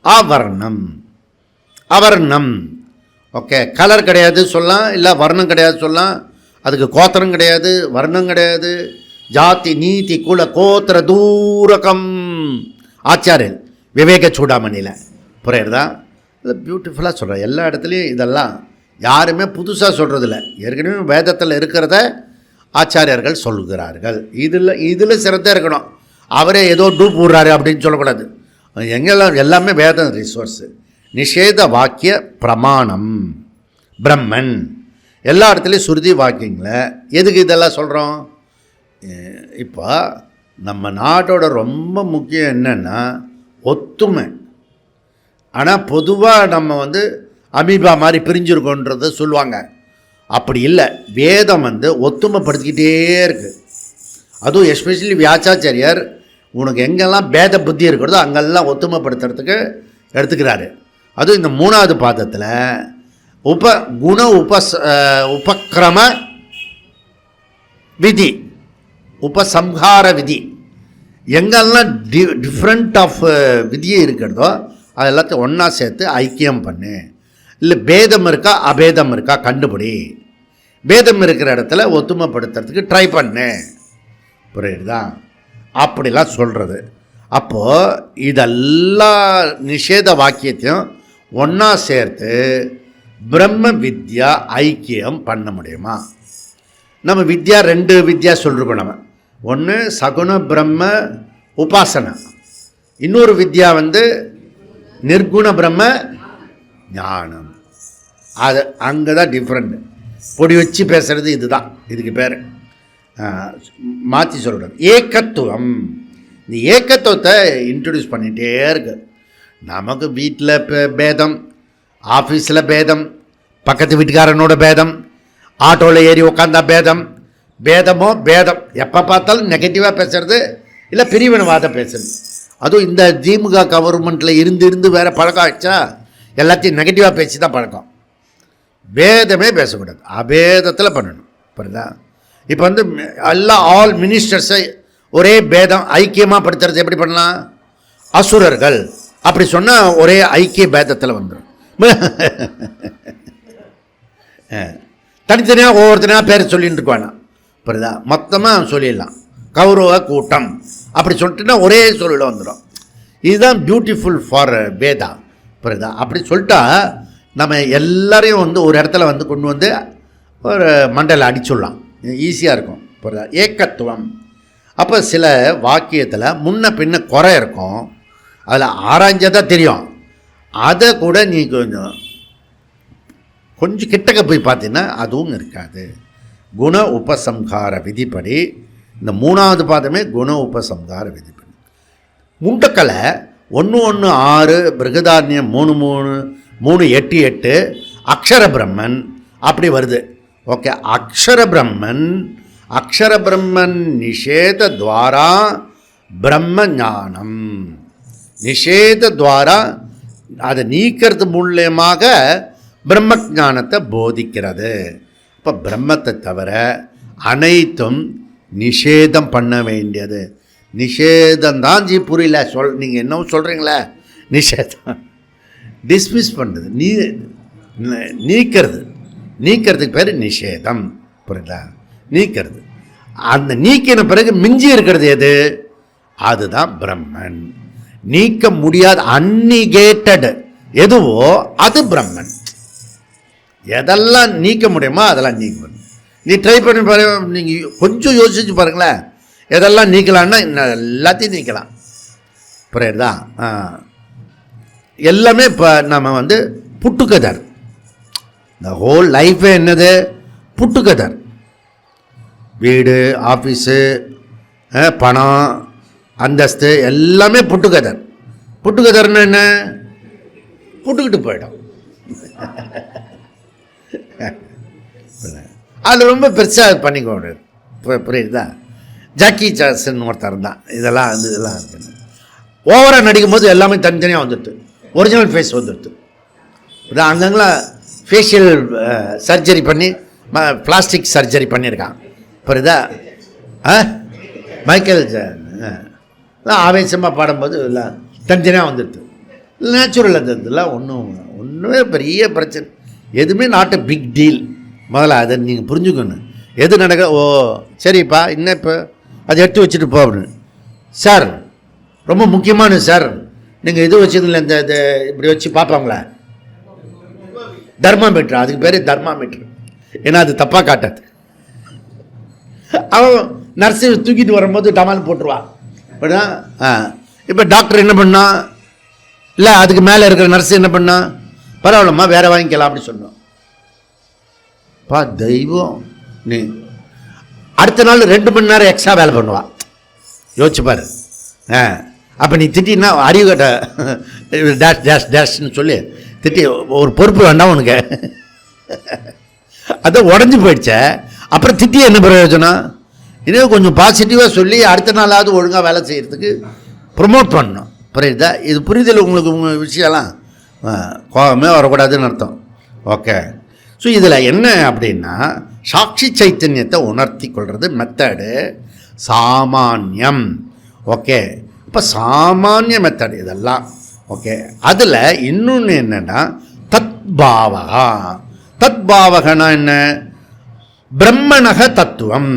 A: ஆவர்ணம், அவர்ணம். ஓகே. கலர் கிடையாது சொல்லலாம், இல்லை வர்ணம் கிடையாது சொல்லலாம். அதுக்கு கோத்திரம் கிடையாது, வர்ணம் கிடையாது, ஜாதி நீதி குல கோத்திர தூரகம். ஆச்சாரியன் விவேக சூடாமணியில் புரியுறதா? இல்லை பியூட்டிஃபுல்லாக சொல்கிறேன். எல்லா இடத்துலையும் இதெல்லாம் யாருமே புதுசாக சொல்கிறதில்ல. ஏற்கனவே வேதத்தில் இருக்கிறத ஆச்சாரியர்கள் சொல்கிறார்கள். இதில் சிறந்தே இருக்கணும். அவரே ஏதோ டூப் விடுறாரு அப்படின்னு சொல்லக்கூடாது. எங்கெல்லாம் எல்லாமே வேதம் ரிசோர்ஸு. நிஷேத வாக்கிய பிரமாணம் பிரம்மன். எல்லா இடத்துலையும் சுருதி வாக்கியங்களை எதுக்கு இதெல்லாம் சொல்கிறோம்? இப்போ நம்ம நாட்டோட ரொம்ப முக்கியம் என்னென்னா ஒத்துமை. ஆனால் பொதுவாக நம்ம அமீபா மாதிரி பிரிஞ்சிருக்கோன்றதை சொல்லுவாங்க. அப்படி இல்லை. வேதம் ஒத்துமைப்படுத்திக்கிட்டே இருக்குது. அதுவும் எஸ்பெஷலி வியாச்சாச்சாரியர் உனக்கு எங்கெல்லாம் பேத புத்தி இருக்கிறதோ அங்கெல்லாம் ஒத்துமைப்படுத்துறதுக்கு எடுத்துக்கிறாரு. அதுவும் இந்த 3வது பாதத்தில் குண உபக்கிரம விதி, உபசம்ஹார விதி, எங்கெல்லாம் டிஃப்ரெண்ட் ஆஃப் விதியை இருக்கிறதோ அது எல்லாத்தையும் ஒன்றா சேர்த்து ஐக்கியம் பண்ணு. இல்லை பேதம் இருக்கா அபேதம் இருக்கா கண்டுபிடி. பேதம் இருக்கிற இடத்துல ஒத்துமைப்படுத்துறதுக்கு ட்ரை பண்ணு. புரியுதா? அப்படிலாம் சொல்கிறது. அப்போது இதெல்லாம் நிஷேத வாக்கியத்தையும் ஒன்றா சேர்த்து பிரம்ம வித்யா ஐக்கியம் பண்ண முடியுமா? நம்ம வித்யா 2 வித்யா சொல்லிருக்கோம். நம்ம ஒன்று சகுண பிரம்ம உபாசனா, இன்னொரு வித்யா நிர்குண பிரம்ம ஞானம். அது அங்கே தான் டிஃப்ரெண்ட். பொடி வச்சு பேசுகிறது இதுதான். இதுக்கு பேர் மாற்றி சொல்கிறது ஏக்கத்துவம். இந்த ஏக்கத்துவத்தை இன்ட்ரடியூஸ் பண்ணிகிட்டே இருக்கு. நமக்கு வீட்டில் பேதம், ஆஃபீஸில் பேதம், பக்கத்து வீட்டுக்காரனோட பேதம், ஆட்டோவில் ஏறி உட்காந்தா பேதம், பேதமோ பேதம். எப்போ பார்த்தாலும் நெகட்டிவாக பேசுகிறது, இல்லை பிரிவினவாதம் பேசுறது. அதுவும் இந்த திமுக கவர்மெண்ட்டில் இருந்து வேறு பழக்கம் ஆச்சா, எல்லாத்தையும் நெகட்டிவாக பேசி தான் பழக்கம். பேதமே பேசக்கூடாது, அபேதத்தில் பண்ணணும். புரியுதா? இப்போ ஆல் மினிஸ்டர்ஸை ஒரே பேதம் ஐக்கியமாக படுத்துறது எப்படி பண்ணலாம்? அசுரர்கள் அப்படி சொன்னால் ஒரே ஐக்கிய பேதத்தில் வந்துடும். தனித்தனியாக ஒவ்வொருத்தனையாக பேர் சொல்லிட்டு இருக்கானா? புரியுதா? மொத்தமாக சொல்லிடலாம். கௌரவ கூட்டம் அப்படி சொல்லிட்டுனா ஒரே சொல்லிட வந்துடும். இதுதான் பியூட்டிஃபுல் ஃபார் வேதா. புரியுதா? அப்படி சொல்லிட்டா நம்ம எல்லாரையும் ஒரு இடத்துல கொண்டு ஒரு மண்டல அடிச்சுடலாம். ஈஸியாக இருக்கும். புரியுதா? ஏக்கத்துவம். அப்போ சில வாக்கியத்தில் முன்ன பின்ன குறை இருக்கும், அதில் ஆராய்ஞ்சதான் தெரியும். அதை கூட நீ கொஞ்சம் கிட்டக்க போய் பார்த்தீங்கன்னா அதுவும் இருக்காது. குண உபசம்ஹார விதிப்படி இந்த 3வது பாதமே குண உபசம்ஹார விதிப்படி. முண்டக்கலை 1:1:6, பிருகதாரண்யம் 3:3, 3:8:8, அக்ஷர பிரம்மன் அப்படி வருது. ஓகே. அக்ஷர பிரம்மன் நிஷேத துவாரா பிரம்ம ஞானம். நிஷேத துவாரா அதை நீக்கிறது மூலியமாக பிரம்ம ஞானத்தை போதிக்கிறது. இப்போ பிரம்மத்தை தவிர அனைத்தும் நிஷேதம் பண்ண வேண்டியது. நிஷேதம்தான் புரியல நீங்கள் என்ன சொல்கிறீங்களே? நிஷேதம் டிஸ்மிஸ் பண்ணுறது, நீக்கிறதுக்கு பேர் நிஷேதம். புரியுதா? நீக்கிறது. அந்த நீக்கின பிறகு மிஞ்சி இருக்கிறது எது? அதுதான் பிரம்மன். நீக்க முடியாத அன்னிகேட்டட் எதுவோ அது பிரம்மன். எதெல்லாம் நீக்க முடியுமோ அதெல்லாம் நீக்கணும். நீ ட்ரை பண்ணி பாரு. நீங்கள் கொஞ்சம் யோசிச்சு பாருங்களேன். எதெல்லாம் நீக்கலான்னா எல்லாத்தையும் நீக்கலாம். புரியுதா? எல்லாமே இப்போ நம்ம புட்டுக்கதர். இந்த ஹோல் லைஃபே என்னது? புட்டுக்கதர். வீடு, ஆஃபீஸு, பணம், அந்தஸ்து எல்லாமே புட்டுக்கதர். புட்டுக்கதர்னு என்ன? புட்டுக்கிட்டு போயிடும். அது ரொம்ப பெருசாக பண்ணிக்கோங்க. புரியுதா? ஜாக்கி சான்ஸ்ன்னு ஒருத்தர் தான் இதெல்லாம் இருக்குது. ஓவராக நடிக்கும்போது எல்லாமே தனித்தனியாக வந்துடுது. ஒரிஜினல் ஃபேஸ் வந்துடுது. இதான் அங்கங்கெல்லாம் ஃபேஷியல் சர்ஜரி பண்ணி பிளாஸ்டிக் சர்ஜரி பண்ணியிருக்கான். புரியுதா? மைக்கேல் ஆவேசமாக பாடும்போது இல்லை தனித்தனியாக வந்துடுது. நேச்சுரல் அது இதெல்லாம் ஒன்றுமே பெரிய பிரச்சனை எதுவுமே நாட் எ பிக் டீல். முதல்ல அதை நீங்கள் புரிஞ்சுக்கணும். எது நடக்க ஓ சரிப்பா இன்னும் இப்போ அதை எடுத்து வச்சுட்டு போ அப்படின்னு. சார் ரொம்ப முக்கியமானது சார், நீங்கள் இது வச்சதில்லை இந்த இது இப்படி வச்சு பார்ப்பாங்களா தர்மாமீட்ரு, அதுக்கு பேர் தர்மாமீட்ரு. ஏன்னா அது தப்பாக காட்டாது. அவன் நர்ஸு தூக்கிட்டு வரும்போது டமால் போட்டுருவான். அப்படின்னா இப்போ டாக்டர் என்ன பண்ணா, இல்லை அதுக்கு மேலே இருக்கிற நர்ஸு என்ன பண்ணா, பரவாயில்லம்மா வேறு வாங்கிக்கலாம் அப்படி சொன்னோம். பா தெய்வம், நீ அடுத்த நாள் 2 மணி நேரம் எக்ஸ்ட்ரா வேலை பண்ணுவான். யோசிச்சு பாரு. அப்போ நீ திட்டினா அறிவு கட்ட டேஷ் டேஷ் டேஷ்னு சொல்லி திட்டி ஒரு பொறுப்பு வேண்டாம் உனக்கு. அதை உடஞ்சி போயிடுச்ச அப்புறம் திட்டி என்ன பிரயோஜனம்? இன்னும் கொஞ்சம் பாசிட்டிவாக சொல்லி அடுத்த நாளாவது ஒழுங்காக வேலை செய்கிறதுக்கு ப்ரொமோட் பண்ணணும். புரியுதா? இது புரிதல் உங்களுக்கு உங்கள் விஷயம்லாம் கோபமே வரக்கூடாதுன்னு அர்த்தம். ஓகே. ஸோ இதில் என்ன அப்படின்னா சாட்சி சைத்தன்யத்தை உணர்த்தி கொள்வது மெத்தடு சாமானியம். ஓகே. இப்போ சாமானிய மெத்தட் இதெல்லாம். ஓகே. அதில் இன்னொன்று என்னென்னா தத்பாவகா. தத்பாவகனா என்ன? பிரம்மணக தத்துவம்.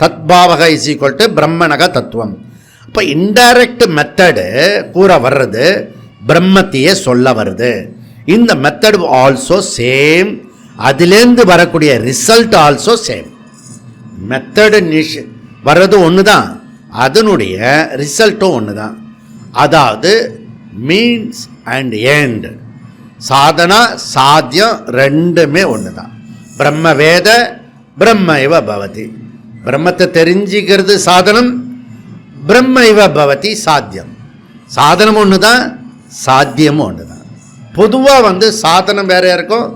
A: தத்பாவக இஸ் ஈக்குவல் டு பிரம்மணக தத்துவம். இப்போ இன்டைரக்ட் மெத்தடு கூற வர்றது பிரம்மத்தையே சொல்ல வருது. இந்த மெத்தட் ஆல்சோ சேம், அதிலேருந்து வரக்கூடிய ரிசல்ட் ஆல்சோ சேம். மெத்தடு வர்றது ஒன்று தான், அதனுடைய ரிசல்ட்டும் ஒன்று தான். அதாவது மீன்ஸ் அண்ட் எண்ட், சாதனா சாத்தியம் ரெண்டுமே ஒன்று தான். பிரம்ம வேத பிரம்ம இவ பவதி. பிரம்மத்தை தெரிஞ்சிக்கிறது சாதனம், பிரம்ம இவ பவதி சாத்தியம். சாதனம் ஒன்று தான், சாத்தியமும் ஒன்று தான். பொதுவாக சாதனம் வேற இருக்கும்,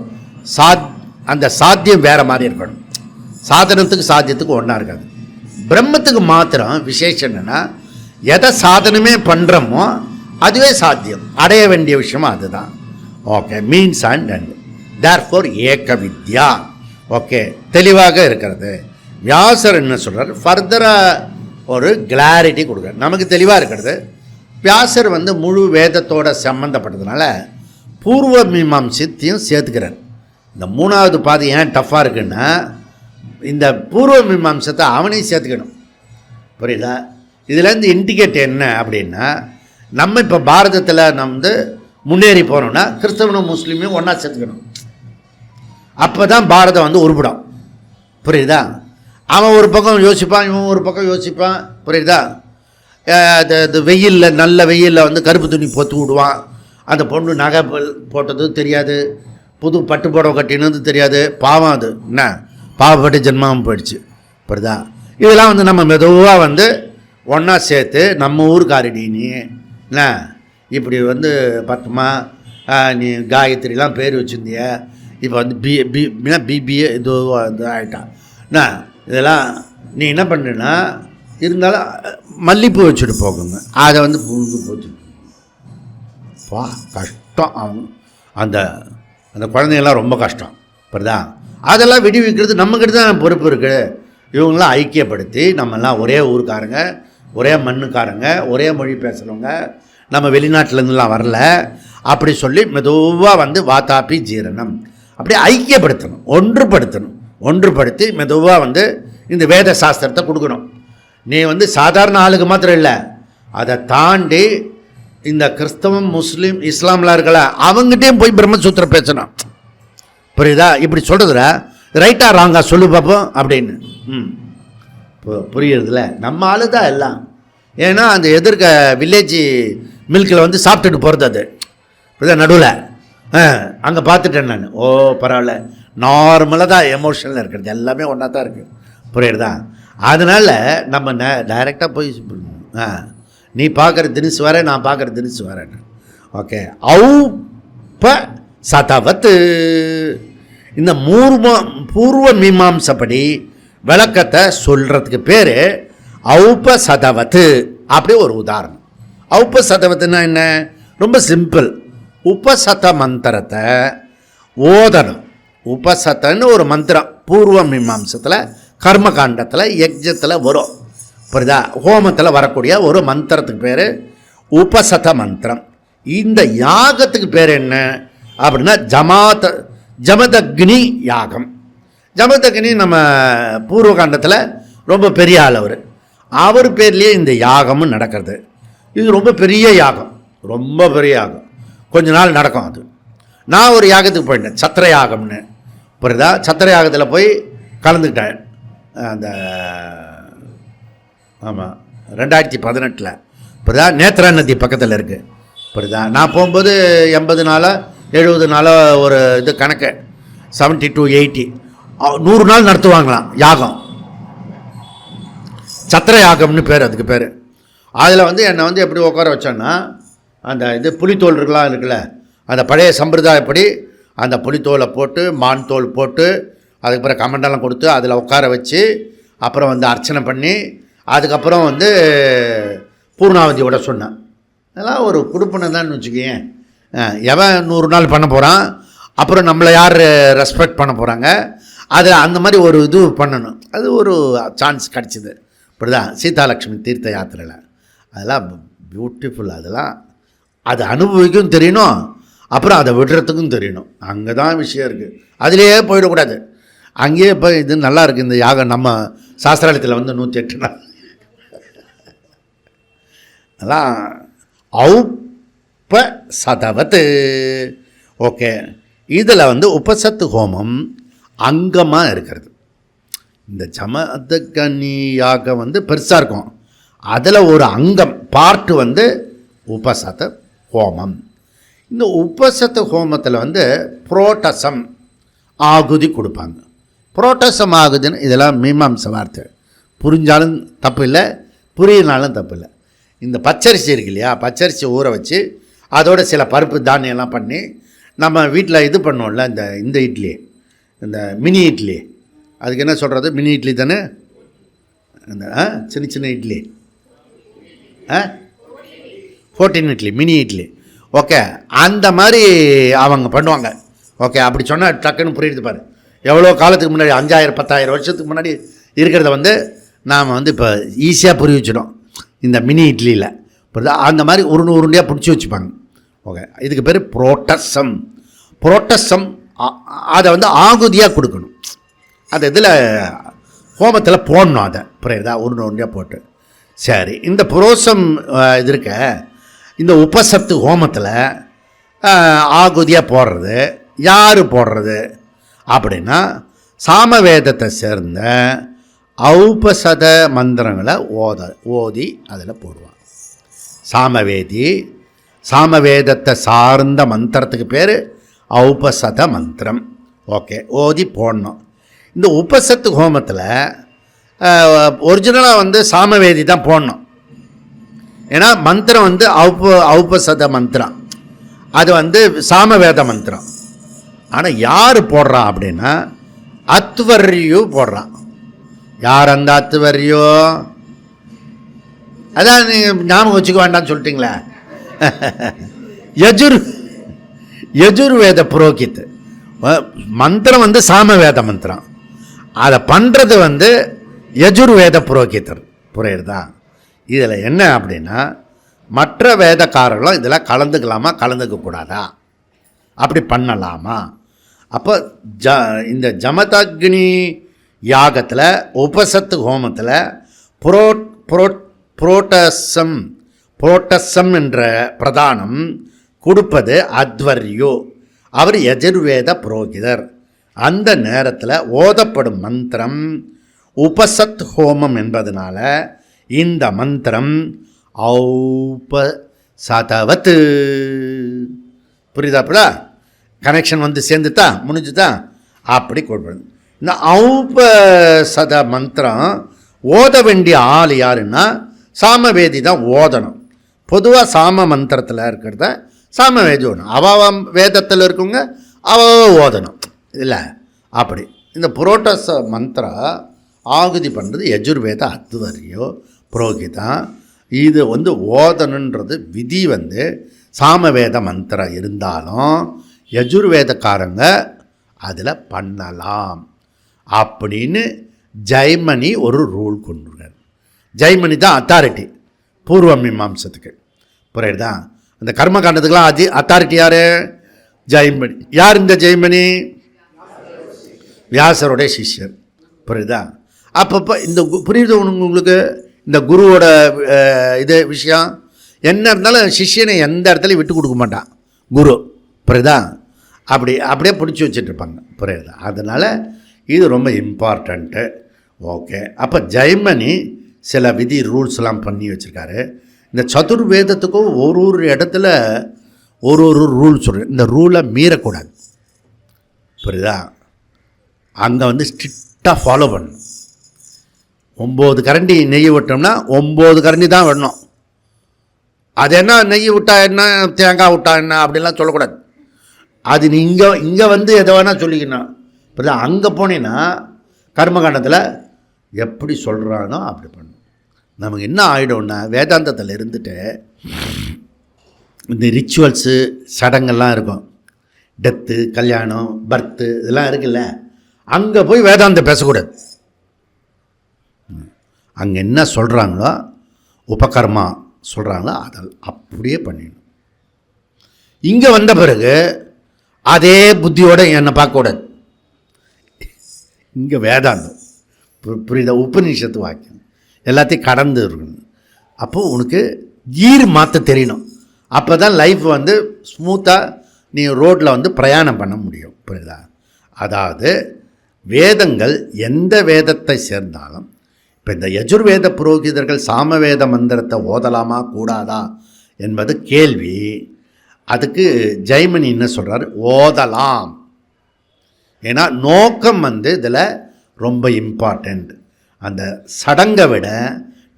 A: அந்த சாத்தியம் வேற மாதிரி இருக்கணும். சாதனத்துக்கு சாத்தியத்துக்கு ஒன்றா இருக்காது. பிரம்மத்துக்கு மாத்திரம் விசேஷம் என்னன்னா, எதை சாதனமே பண்ணுறோமோ அதுவே சாத்தியம், அடைய வேண்டிய விஷயமும் அதுதான். Okay. Means and and therefore ஏக வித்யா. ஓகே. தெளிவாக இருக்கிறது. வியாசர் என்ன சொல்கிறார், ஃபர்தராக ஒரு கிளாரிட்டி கொடுக்குறார். நமக்கு தெளிவாக இருக்கிறது. வியாசர் முழு வேதத்தோட சம்மந்தப்பட்டதுனால பூர்வ மீமாம்சத்தையும் சேர்த்துக்கிறார். இந்த 3வது பாதி ஏன் டஃப்பாக இருக்குன்னா, இந்த பூர்வ மீமாம்சத்தை அவனையும் சேர்த்துக்கணும். புரியுதா? இதுலேருந்து இண்டிகேட் என்ன அப்படின்னா, நம்ம இப்போ பாரதத்தில் முன்னேறி போனோம்னா கிறிஸ்தவனும் முஸ்லீமையும் ஒன்றா சேர்த்துக்கணும். அப்போ தான் பாரதம் உருப்படும். புரியுதா? அவன் ஒரு பக்கம் யோசிப்பான், இவன் ஒரு பக்கம் யோசிப்பான். புரியுதா? அது வெயிலில், நல்ல வெயிலில் கருப்பு துணி பொத்து விடுவான். அந்த பொண்ணு நகை போட்டதும் தெரியாது, புது பட்டு புடவை கட்டினது தெரியாது. பாவம், அது என்ன பாவப்பட்டு ஜென்மாவும் போயிடுச்சு. புரியுதா? இதெல்லாம் நம்ம மெதுவாக ஒன்றா சேர்த்து நம்ம ஊருக்காரடி நீ என்ன இப்படி பத்துமா நீ காயத்ரிலாம் பேர் வச்சுருந்திய, இப்போ பிபிஏ இது ஆகிட்டான் என்ன, இதெல்லாம் நீ என்ன பண்ணுன்னா இருந்தாலும் மல்லிப்பூ வச்சுட்டு போகுங்க. அதை புழுந்து போச்சு. பா கஷ்டம். அவங்க அந்த அந்த குழந்தைங்கள்லாம் ரொம்ப கஷ்டம். புரியுதா? அதெல்லாம் விடுவிக்கிறது நம்மக்கிட்ட தான் பொறுப்பு இருக்குது. இவங்களாம் ஐக்கியப்படுத்தி நம்மெல்லாம் ஒரே ஊருக்காரங்க, ஒரே மண்ணுக்காரங்க, ஒரே மொழி பேசுகிறவங்க, நம்ம வெளிநாட்டிலேருந்துலாம் வரல அப்படி சொல்லி மெதுவாக வாத்தாப்பி ஜீரணம் அப்படியே ஐக்கியப்படுத்தணும், ஒன்றுபடுத்தணும். ஒன்றுபடுத்தி மெதுவாக இந்த வேத சாஸ்திரத்தை கொடுக்கணும். நீ சாதாரண ஆளுக்கு மாத்திரம் இல்லை, அதை தாண்டி இந்த கிறிஸ்தவம் முஸ்லீம் இஸ்லாம்லாம் இருக்கல அவங்ககிட்டையும் போய் பிரம்மசூத்திரம் பேசணும். புரியுதா? இப்படி சொல்கிறதுல ரைட்டாக ராங்கா சொல்லு பார்ப்போம் அப்படின்னு. புரியுறதுல நம்ம ஆளு தான் எல்லாம். ஏன்னா அந்த எதிர்க்க வில்லேஜ் மில்கில் சாப்பிட்டுட்டு போகிறது அது. இப்படிதான் நடுவில் அங்கே பார்த்துட்டேன் நான். ஓ பரவாயில்ல, நார்மலாக தான் எமோஷனலாக இருக்கிறது எல்லாமே ஒன்றா தான் இருக்குது. புரியுறதா? அதனால் நம்ம டைரெக்டாக போய் நீ பார்க்குற தினுசு வர, நான் பார்க்குற தினுசு வரேன். ஓகே. சதவத்து. இந்த பூர்வ மீமாம்சப்படி விளக்கத்தை சொல்கிறதுக்கு பேர் ஔபசதவத்து. அப்படி ஒரு உதாரணம். ஔபசதவத்துன்னா என்ன? ரொம்ப சிம்பிள். உபசத மந்திரத்தை ஓதணும். உபசத்தன்னு ஒரு மந்திரம் பூர்வ மீமாம்சத்தில் கர்மகாண்டத்தில் யஜ்ஜத்தில் வரும். புரியுதா? ஹோமத்தில் வரக்கூடிய ஒரு மந்திரத்துக்கு பேர் உபசத மந்திரம். இந்த யாகத்துக்கு பேர் என்ன அப்படின்னா ஜமதக்னி யாகம். ஜமதக்னி நம்ம பூர்வகாண்டத்தில் ரொம்ப பெரிய ஆள். அவர் பேர்லேயே இந்த யாகமும் நடக்கிறது. இது ரொம்ப பெரிய யாகம், ரொம்ப பெரிய யாகம். கொஞ்ச நாள் நடக்கும். அது நான் ஒரு யாகத்துக்கு போயிட்டேன், சத்திர யாகம்னு. புரியுதா? சத்திர யாகத்தில் போய் கலந்துக்கிட்டேன். அந்த ஆமாம் 2018 புரியுதா? நேத்ரா நதி பக்கத்தில் இருக்குது. புரியுதா? நான் போகும்போது 80 நாளோ 70 நாளோ ஒரு இது கணக்கு, 70 to 80 100 நாள் நடத்துவாங்களாம் யாகம். சத்திர யாகம்னு பேர் அதுக்கு பேர். அதில் வந்து என்னை வந்து எப்படி உட்கார வச்சோன்னா, அந்த இது புலித்தோல் இருக்குல்ல, அந்த பழைய சம்பிரதாயப்படி அந்த புலித்தோலை போட்டு மான் தோல் போட்டு அதுக்கப்புறம் கமண்டலம் கொடுத்து அதில் உட்கார வச்சு அப்புறம் வந்து அர்ச்சனை பண்ணி அதுக்கப்புறம் வந்து பூர்ணாவதியோட சொன்னேன். அதெல்லாம் ஒரு குடுப்பினை தான் வச்சுக்கேன். எவன் 100 நாள் பண்ண போகிறான், அப்புறம் நம்மளை யார் ரெஸ்பெக்ட் பண்ண போகிறாங்க, அது அந்த மாதிரி ஒரு இது பண்ணணும். அது ஒரு சான்ஸ் கிடச்சிது. இப்படிதான் சீதாலட்சுமி தீர்த்த யாத்திரையில். அதெல்லாம் பியூட்டிஃபுல். அதெல்லாம் அது அனுபவிக்கும் தெரியணும், அப்புறம் அதை விடுறதுக்கும் தெரியணும். அங்கே தான் விஷயம் இருக்குது. அதிலேயே போயிடக்கூடாது. அங்கேயே இப்போ இது நல்லா இருக்குது இந்த யாகம். நம்ம சாஸ்திராலயத்தில் வந்து 108 நாள் அதெல்லாம் ஔபசதவத். ஓகே, இதில் வந்து உபசத்து ஹோமம் அங்கமாக இருக்கிறது. இந்த ஜமதக்னி யாகம் வந்து பெருசாக இருக்கும். அதில் ஒரு அங்கம் பார்ட்டு வந்து உபசத ஹோமம். இந்த உபசத ஹோமத்தில் வந்து புரோட்டசம் ஆகுதி கொடுப்பாங்க. புரோட்டசம் ஆகுதுன்னு இதெல்லாம் மீமாம்ச வார்த்தை. புரிஞ்சாலும் தப்பு இல்லை, புரியனாலும் தப்பு இல்லை. இந்த பச்சரிசி இருக்கு இல்லையா, பச்சரிசி ஊற வச்சு அதோட சில பருப்பு தானியெல்லாம் பண்ணி நம்ம வீட்டில் இது பண்ணோம்ல, இந்த இட்லி, இந்த மினி இட்லி, அதுக்கு என்ன சொல்கிறது, மினி இட்லி தானே, இந்த சின்ன சின்ன இட்லி, 14 இட்லி, மினி இட்லி. ஓகே, அந்த மாதிரி அவங்க பண்ணுவாங்க. ஓகே, அப்படி சொன்னால் டக்குன்னு புரியுது பாரு. எவ்வளோ காலத்துக்கு முன்னாடி 5000 10,000 வருஷத்துக்கு முன்னாடி இருக்கிறத வந்து நாம் வந்து இப்போ ஈஸியாக புரிய வச்சிடும் இந்த மினி இட்லியில். புரியுதா? அந்த மாதிரி உருண்டையாக பிடிச்சி வச்சுப்பாங்க. ஓகே, இதுக்கு பேர் புரோட்டசம். புரோட்டசம் அதை வந்து ஆகுதியாக கொடுக்கணும். அது இதில் ஹோமத்தில் போடணும். அதை புரியுதா? உருண்டையாக போட்டு. சரி, இந்த புரோசம் இது இருக்க, இந்த உபசத்து ஹோமத்தில் ஆகுதியாக போடுறது யார் போடுறது அப்படின்னா, சாமவேதத்தை சேர்ந்த ஔபசத மந்திரங்களை ஓதி அதில் போடுவான். சாமவேதத்தை சார்ந்த மந்திரத்துக்கு பேர் ஔபசத மந்திரம். ஓகே, ஓதி போடணும். இந்த உபசத்து ஹோமத்தில் ஒரிஜினலாக வந்து சாமவேதி தான் போடணும். ஏன்னா மந்திரம் வந்து ஔபசத மந்திரம், அது வந்து சாமவேத மந்திரம். ஆனால் யார் போடுறான் அப்படின்னா அத்வர்யு போடுறான். யார் அந்த அத்வர்யோ? அதான் நீங்கள் ஞாபகம் வச்சுக்க வேண்டாம்னு சொல்லிட்டீங்களே. யஜுர்வேத புரோகித் மந்திரம் வந்து சாமவேத மந்திரம், அதை பண்ணுறது வந்து யஜுர்வேத புரோகித்தர். புரியுறதா? இதில் என்ன அப்படின்னா, மற்ற வேதக்காரர்களும் இதில் கலந்துக்கலாமா கலந்துக்கக்கூடாதா, அப்படி பண்ணலாமா? அப்போ இந்த ஜமதக்னி யாகத்தில் உபசத்து ஹோமத்தில் புரோட்டசம் என்ற பிரதானம் கொடுப்பது அத்வர்யோ. அவர் யஜுர்வேத புரோகிதர். அந்த நேரத்தில் ஓதப்படும் மந்திரம் உபசத் ஹோமம் என்பதனால இந்த மந்திரம் ஔபசதவத். புரியுதாப்படா? கனெக்ஷன் வந்து சேர்ந்துட்டா, முடிஞ்சுதா? அப்படி கொடுப்பது. இந்த ஔபசத மந்திரம் ஓத வேண்டிய ஆள் யாருன்னா சாமவேதி தான் ஓதணும். பொதுவாக சாம மந்திரத்தில் இருக்கிறத சாமவேதி ஓடணும். வேதத்தில் இருக்கவங்க ஓதணும் இல்லை அப்படி. இந்த புரோட்டச மந்திரம் ஆகுதி பண்ணுறது யஜுர்வேத அத்வர்யோ புரோகிதம். இது வந்து ஓதணுன்றது விதி வந்து சாமவேத மந்திரம் இருந்தாலும் யஜுர்வேதக்காரங்க அதில் பண்ணலாம் அப்படின்னு ஜெய்மனி ஒரு ரூல் கொண்டுருக்கார். ஜெய்மனி தான் அத்தாரிட்டி பூர்வ மீமாம்சத்துக்கு. புரியுதா? அந்த கர்ம காண்டத்துக்கெலாம் அத்தாரிட்டி யார்? ஜெய்மனி. யார் இந்த ஜெய்மனி? வியாசருடைய சிஷ்யர். புரியுதா? அப்பப்போ இந்த புரியுது உங்களுக்கு இந்த குருவோட இது விஷயம் என்ன இருந்தாலும் சிஷ்யனை எந்த இடத்துலையும் விட்டு கொடுக்க மாட்டான் குரு. புரியுதா? அப்படியே பிடிச்சி வச்சுட்ருப்பாங்க. புரியுதா? அதனால் இது ரொம்ப இம்பார்ட்டண்ட்டு. ஓகே. அப்போ ஜெய்மனி சில விதி ரூல்ஸ்லாம் பண்ணி வச்சுருக்காரு. இந்த சதுர்வேதத்துக்கும் ஒரு இடத்துல ஒரு ரூல் சொல்கிறேன். இந்த ரூலை மீறக்கூடாது. புரியுதா? அங்கே ஸ்ட்ரிக்டாக ஃபாலோ பண்ணணும். 9 கரண்டி நெய் விட்டோம்னா 9 கரண்டி தான் விடணும். அது என்ன நெய் விட்டா என்ன, தேங்காய் விட்டா என்ன அப்படின்லாம் சொல்லக்கூடாது. அது இங்கே எதை வேணால் சொல்லிக்கணும். புரியுதா? அங்கே போனீங்கன்னா கர்மகாண்டத்தில் எப்படி சொல்கிறானோ அப்படி பண்ணணும். நமக்கு என்ன ஆகிடும்னா வேதாந்தத்தில் இருந்துட்டு இந்த ரிச்சுவல்ஸு சடங்கெல்லாம் இருக்கும். டெத்து, கல்யாணம், பர்த்து இதெல்லாம் இருக்குல்ல, அங்கே போய் வேதாந்தம் பேசக்கூடாது. அங்கே என்ன சொல்கிறாங்களோ உபகர்மா சொல்கிறாங்களோ அதை அப்படியே பண்ணிடணும். இங்கே வந்த பிறகு அதே புத்தியோடு என்னை பார்க்கக்கூடாது. இங்கே வேதாந்தம் புரியுதா? உபநிஷத்து வாக்கியம் எல்லாத்தையும் கடந்து இருக்கணும். அப்போது உனக்கு கீர் மாற்ற தெரியணும். அப்போ தான் லைஃப் ஸ்மூத்தாக நீ ரோட்டில் பிரயாணம் பண்ண முடியும். புரியுதா? அதாவது வேதங்கள் எந்த வேதத்தை சேர்ந்தாலும், இப்போ இந்த யஜுர்வேத புரோகிதர்கள் சாமவேத மந்திரத்தை ஓதலாமா கூடாதா என்பது கேள்வி. அதுக்கு ஜெய்மனி என்ன சொல்கிறார்? ஓதலாம். ஏன்னா நோக்கம் இதில் ரொம்ப இம்பார்ட்டண்ட். அந்த சடங்கை விட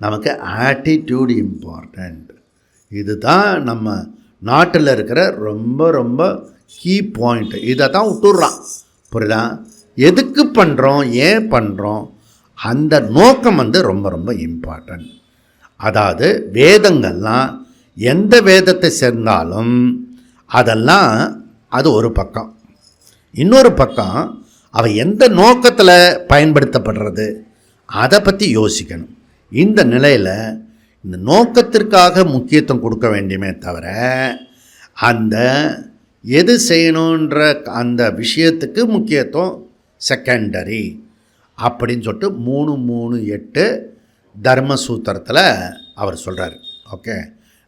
A: நமக்கு ஆட்டிடியூட் இம்பார்ட்டண்ட். இதுதான் நம்ம நாட்டில் இருக்கிற ரொம்ப ரொம்ப கீ பாயிண்ட். இதை தான் விட்டுடுறான். புரியுதா? எதுக்கு பண்ணுறோம், ஏன் பண்ணுறோம், அந்த நோக்கம் ரொம்ப ரொம்ப இம்பார்ட்டண்ட். அதாவது வேதங்கள்லாம் எந்த வேதத்தை சேர்ந்தாலும் அதெல்லாம் அது ஒரு பக்கம். இன்னொரு பக்கம் அவை எந்த நோக்கத்தில் பயன்படுத்தப்படுறது அதை பற்றி யோசிக்கணும். இந்த நிலையில் இந்த நோக்கத்திற்காக முக்கியத்துவம் கொடுக்க வேண்டியமே தவிர அந்த எது செய்யணுன்ற அந்த விஷயத்துக்கு முக்கியத்துவம் செகண்டரி அப்படின்னு சொல்லிட்டு 338 தர்மசூத்திரத்தில் அவர் சொல்கிறார். ஓகே.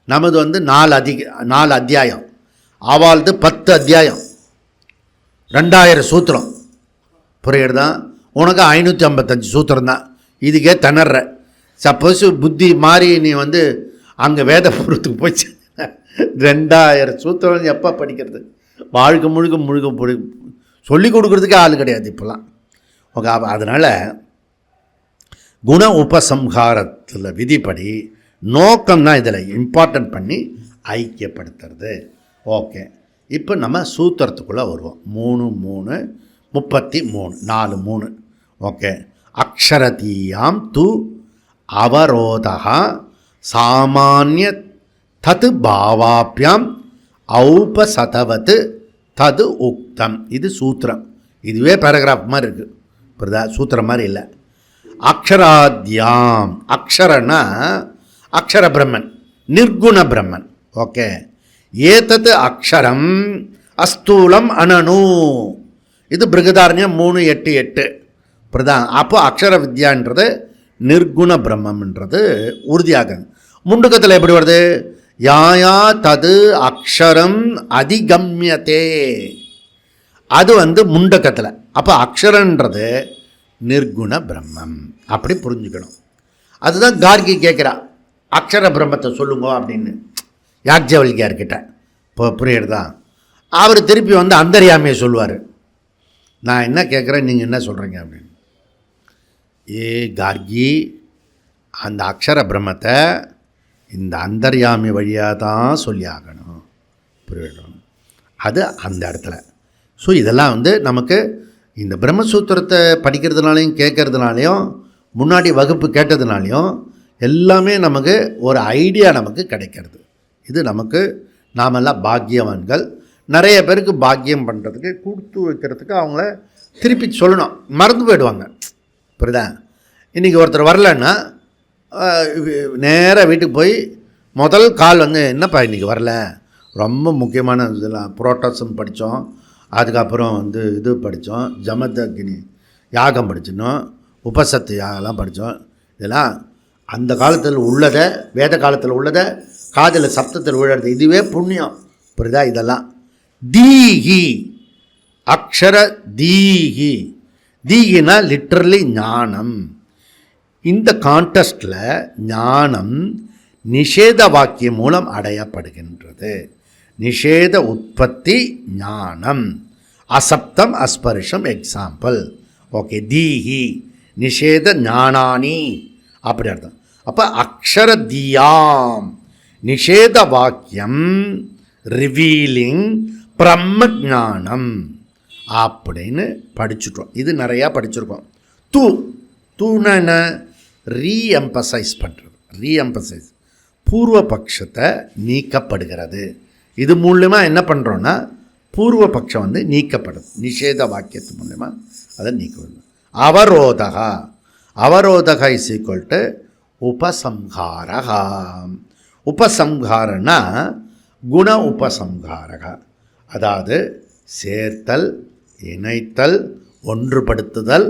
A: நமது 4 அத்தியாயம், அவளது 10 அத்தியாயம், 2000 சூத்திரம். புரியுறதா? உனக்கு 555 சூத்திரம் தான். இதுக்கே திணற. சப்போஸ் புத்தி மாறி நீ அங்கே வேதபுரத்துக்கு போச்சு 2000 சூத்திரம் எப்போ படிக்கிறது? வாழ்க்கை முழுக்க சொல்லிக் கொடுக்குறதுக்கே ஆள் கிடையாது இப்போலாம். ஓகே. அதனால் குண உபசம்ஹாரத்தில் விதிப்படி நோக்கம்தான் இதில் இம்பார்ட்டன்ட் பண்ணி ஐக்கியப்படுத்துறது. ஓகே. இப்போ நம்ம சூத்திரத்துக்குள்ளே வருவோம். 3:33 4:3. ஓகே. அக்ஷரதீயாம் து அவரோதா சாமானிய தது பாவாப்யாம் ஔபசதவத் தது உக்தம். இது சூத்திரம். இதுவே பேராகிராஃப் மாதிரி இருக்குது. புரியுதா? சூத்திரம் மாதிரி இல்லை. அக்ஷராத்யாம், அக்ஷரன்னா அக்ஷர பிரம்மன், நிர்குண பிரம்மன். ஓகே. ஏதத் அக்ஷரம் அஸ்தூலம் அனனு. இது பிருகதாரண்யம் 3:8. புரியுதா? அப்போ அக்ஷர வித்யான்றது நிர்குண பிரம்மன்றது உறுதியாக. முண்டுக்கத்தில் எப்படி வருது? யாயா தது அக்ஷரம் அதிகம்யத்தே. அது முண்டக்கத்தில். அப்போ அக்ஷரன்றது நிர்குண பிரம்மம். அப்படி புரிஞ்சுக்கணும். அதுதான் கார்கி கேட்குறா, அக்ஷர பிரம்மத்தை சொல்லுங்க அப்படின்னு யாக்ஞவல்கியார்கிட்ட. இப்போ புரியுறதா? அவர் திருப்பி அந்தர்யாமியை சொல்லுவார். நான் என்ன கேட்குறேன், நீங்கள் என்ன சொல்கிறீங்க அப்படின்னு. ஏ கார்கி, அந்த அக்ஷர பிரம்மத்தை இந்த அந்தர்யாமி வழியாக தான் சொல்லி ஆகணும். புரியும்? அது அந்த இடத்துல. ஸோ இதெல்லாம் நமக்கு இந்த பிரம்மசூத்திரத்தை படிக்கிறதுனாலையும் கேட்கறதுனாலையும் முன்னாடி வகுப்பு கேட்டதுனாலையும் எல்லாமே நமக்கு ஒரு ஐடியா நமக்கு கிடைக்கிறது. இது நமக்கு நாமெல்லாம் பாக்கியவான்கள். நிறைய பேருக்கு பாக்கியம் பண்ணுறதுக்கு கொடுத்து வைக்கிறதுக்கு அவங்கள திருப்பி சொல்லணும், மறந்து போயிடுவாங்க. புரியுதா? இன்றைக்கி ஒருத்தர் வரலன்னா நேராக வீட்டுக்கு போய் முதல் கால் வந்து என்னப்பா இன்றைக்கி வரல, ரொம்ப முக்கியமான இதெல்லாம் புரோட்டாசம் படித்தோம், அதுக்கப்புறம் வந்து இது படித்தோம், ஜமதக்னி யாகம் படிச்சினோம், உபசத்து யாகம்லாம் படித்தோம். இதெல்லாம் அந்த காலத்தில் உள்ளதை, வேத காலத்தில் உள்ளதை காதில் சப்தத்தில் விழுறது, இதுவே புண்ணியம். புரியுதா? இதெல்லாம் தீஹி, அக்ஷர தீஹி. தீகினா லிட்ரலி ஞானம். இந்த கான்டெஸ்டில் ஞானம் நிஷேத வாக்கியம் மூலம் அடையப்படுகின்றது. நிஷேத உற்பத்தி ஞானம், அசப்தம் அஸ்பர்ஷம் எக்ஸாம்பிள். ஓகே, தீஹி நிஷேத ஞானானி அப்படி அர்த்தம். அப்போ அக்ஷர தீயாம் நிஷேத வாக்கியம் ரிவீலிங் பிரம்ம ஞானம் அப்படின்னு படிச்சுட்டோம். இது நிறையா படிச்சிருக்கோம். தூனா என்ன? ரீஎம்பசைஸ் பண்ணுறது. ரீஎம்பசைஸ் பூர்வ பட்சத்தை நீக்கப்படுகிறது. இது மூலமாக என்ன பண்ணுறோன்னா பூர்வ பட்சம் வந்து நீக்கப்படுது. நிஷேத வாக்கியத்து மூலமா அதை நீக்கப்படுது. அவரோதகா, அவரோதகா இஸ் ஈக்குவல் டு உபசம்ஹாரகா. உபசம்ஹாரனா குண உபசம்ஹாரகா, அதாவது சேர்த்தல், இணைத்தல், ஒன்றுபடுத்துதல்,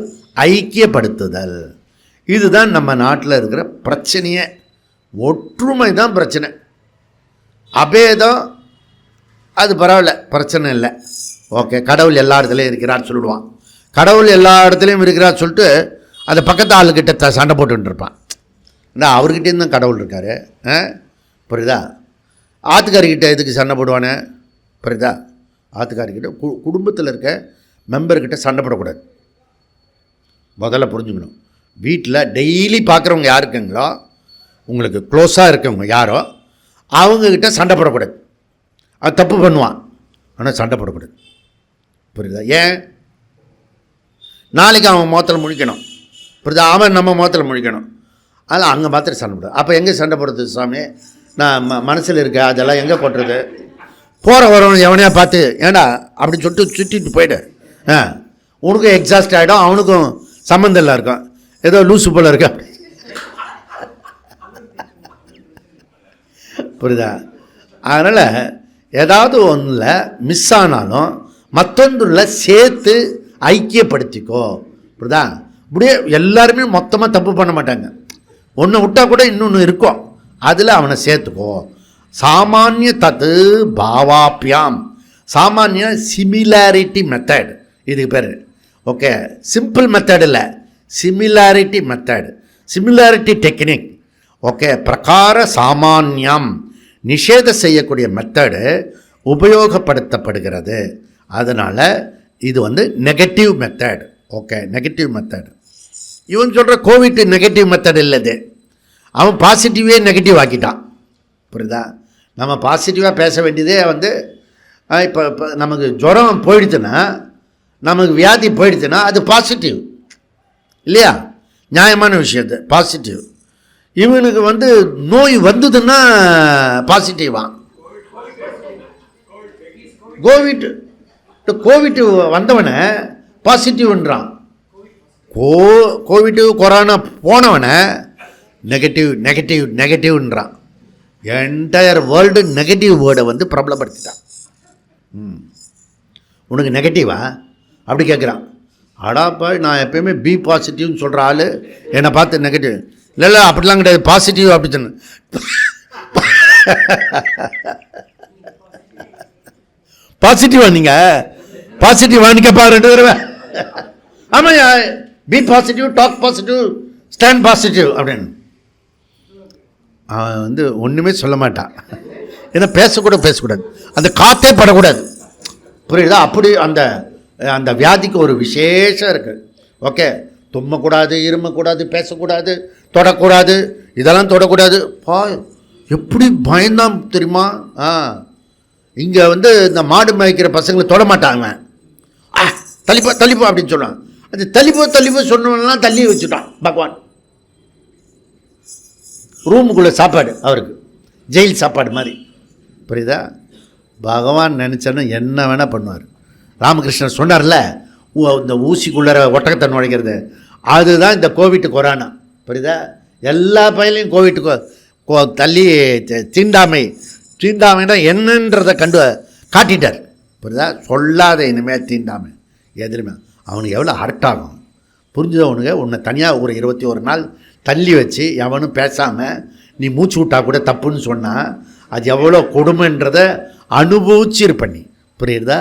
A: ஐக்கியப்படுத்துதல். இதுதான் நம்ம நாட்டில் இருக்கிற பிரச்சனையே. ஒற்றுமை தான் பிரச்சனை. அபேதம் அது பரவாயில்ல, பிரச்சனை இல்லை. ஓகே, கடவுள் எல்லா இடத்துலையும் இருக்கிறான்னு சொல்லிடுவான். கடவுள் எல்லா இடத்துலையும் இருக்கிறான்னு சொல்லிட்டு அந்த பக்கத்து ஆளுக்கிட்ட சண்டை போட்டுக்கிட்டு இருப்பான். ஏன்னா அவர்கிட்டேருந்து தான் கடவுள் இருக்கார். புரியுதா? ஆத்துக்காரிக்கிட்ட எதுக்கு சண்டை போடுவானே? புரியுதா? ஆத்துக்காரிக்கிட்ட குடும்பத்தில் இருக்க மெம்பர்கிட்ட சண்டை போடக்கூடாது. முதல்ல புரிஞ்சுக்கணும். வீட்டில் டெய்லி பார்க்குறவங்க யார் இருக்குங்களோ, உங்களுக்கு க்ளோஸாக இருக்கவங்க யாரோ, அவங்கக்கிட்ட சண்டை போடக்கூடாது. அது தப்பு பண்ணுவான், ஆனால் சண்டை போடக்கூடாது. புரியுதா? ஏன்? நாளைக்கு அவன் முகத்தில் முழிக்கணும். புரியுதா? அவன் நம்ம முகத்தில் முழிக்கணும். அதனால் அங்கே மாத்திரம் சண்டை போடுறது. அப்போ எங்கே சண்டை போடுறது சாமி? நான் மனசில் இருக்க அதெல்லாம் எங்கே போட்டுறது? போகிற வரவன் எவனையா பார்த்து ஏண்டா அப்படின்னு சொல்லிட்டு சுற்றிட்டு போயிடு. உனக்கும் எக்ஸாஸ்ட் ஆகிடும், அவனுக்கும் சம்மந்தம் இல்லை இருக்கும். ஏதோ லூசு போல் இருக்க. புரியுதா? அதனால் ஏதாவது ஒன்றில் மிஸ் ஆனாலும் மற்றொன்றில் சேர்த்து ஐக்கியப்படுத்திக்கோ. புரியுதா? இப்படியே எல்லாருமே மொத்தமாக தப்பு பண்ண மாட்டாங்க. ஒன்று விட்டால் கூட இன்னொன்று இருக்கும், அதில் அவனை சேர்த்துக்கோ. சாமானிய தத்து பாவாப்பியாம். சாமானிய சிமிலாரிட்டி மெத்தட் இதுக்கு பேர். ஓகே, சிம்பிள் மெத்தட் இல்லை, similarity method, similarity technique. Okay, பிரகார சாமானியம் நிஷேத செய்யக்கூடிய மெத்தடு உபயோகப்படுத்தப்படுகிறது. அதனால் இது வந்து negative method. Okay, negative method. இவன் சொல்கிற கோவிட் நெகட்டிவ் மெத்தட் இல்லது, அவன் பாசிட்டிவே நெகட்டிவ் ஆக்கிட்டான். புரியுதா? நம்ம பாசிட்டிவாக பேச வேண்டியதே வந்து இப்போ நமக்கு ஜுரம் போயிடுச்சுன்னா, நமக்கு வியாதி போயிடுச்சுன்னா அது பாசிட்டிவ் இல்லையா? நியாயமான விஷயத்து பாசிட்டிவ். இவனுக்கு வந்து நோய் வந்ததுன்னா பாசிட்டிவா? கோவிட் வந்தவனை பாசிட்டிவ்ன்றான். கோவிட் கொரோனா போனவனை நெகட்டிவ் நெகட்டிவ் நெகட்டிவ்ன்றான். என்டையர் வேர்ல்டு நெகட்டிவ் வேர்டை வந்து பிரபலப்படுத்திட்டான். உனக்கு நெகட்டிவா அப்படி கேட்குறான். அடாப்பா, நான் எப்பயுமே பி பாசிட்டிவ்னு சொல்கிற ஆள் என்னை பார்த்து நெகட்டிவ். இல்லை அப்படிலாம் கிடையாது, பாசிட்டிவ் அப்படி சொன்ன. பாசிட்டிவா? நீங்கள் பாசிட்டிவான்னு கேட்பா 2 தடவை. ஆமாய்யா, be positive, talk positive, stand positive அப்படின்னு. அவன் வந்து ஒன்றுமே சொல்ல மாட்டான். ஏன்னா பேசக்கூடாது, அந்த காற்றே படக்கூடாது. புரியுதா? அப்படி அந்த அந்த வியாதிக்கு ஒரு விசேஷம் இருக்குது. ஓகே, தும்மக்கூடாது, இருமக்கூடாது, பேசக்கூடாது, தொடக்கூடாது, இதெல்லாம் தொடக்கூடாது. எப்படி பயந்தான் தெரியுமா? இங்கே வந்து இந்த மாடு மேய்க்கிற பசங்களை தொட மாட்டாங்க. தள்ளிப்போ அப்படின்னு சொல்லுவாங்க. அது தள்ளிப்போ சொன்னவங்கலாம் தள்ளி வச்சுட்டான் பகவான். ரூமுக்குள்ளே சாப்பாடு அவருக்கு ஜெயில் சாப்பாடு மாதிரி. புரியுதா? பகவான் நினச்சேன்னா என்ன வேணால் பண்ணுவார். ராமகிருஷ்ணன் சொன்னார்ல, இந்த ஊசிக்குள்ளே ஒட்டகத்தை நுழைக்கிறது, அதுதான் இந்த கோவிட் கொரோனா. புரியுதா? எல்லா பயிலையும் கோவிட்டு தள்ளி தீண்டாமைனா என்னன்றதை காட்டிட்டார். புரியுதா? சொல்லாத இனிமேல் தீண்டாமை எதிலுமே அவனுக்கு எவ்வளோ ஹர்ட் ஆகும். புரிஞ்சவனுங்க உன்னை தனியாக ஒரு 21 நாள் தள்ளி வச்சு எவனும் பேசாமல் நீ மூச்சு விட்டா கூட தப்புன்னு சொன்னால் அது எவ்வளோ கொடுமைன்றதை அனுபவிச்சிருப்ப நீ. புரியுதா?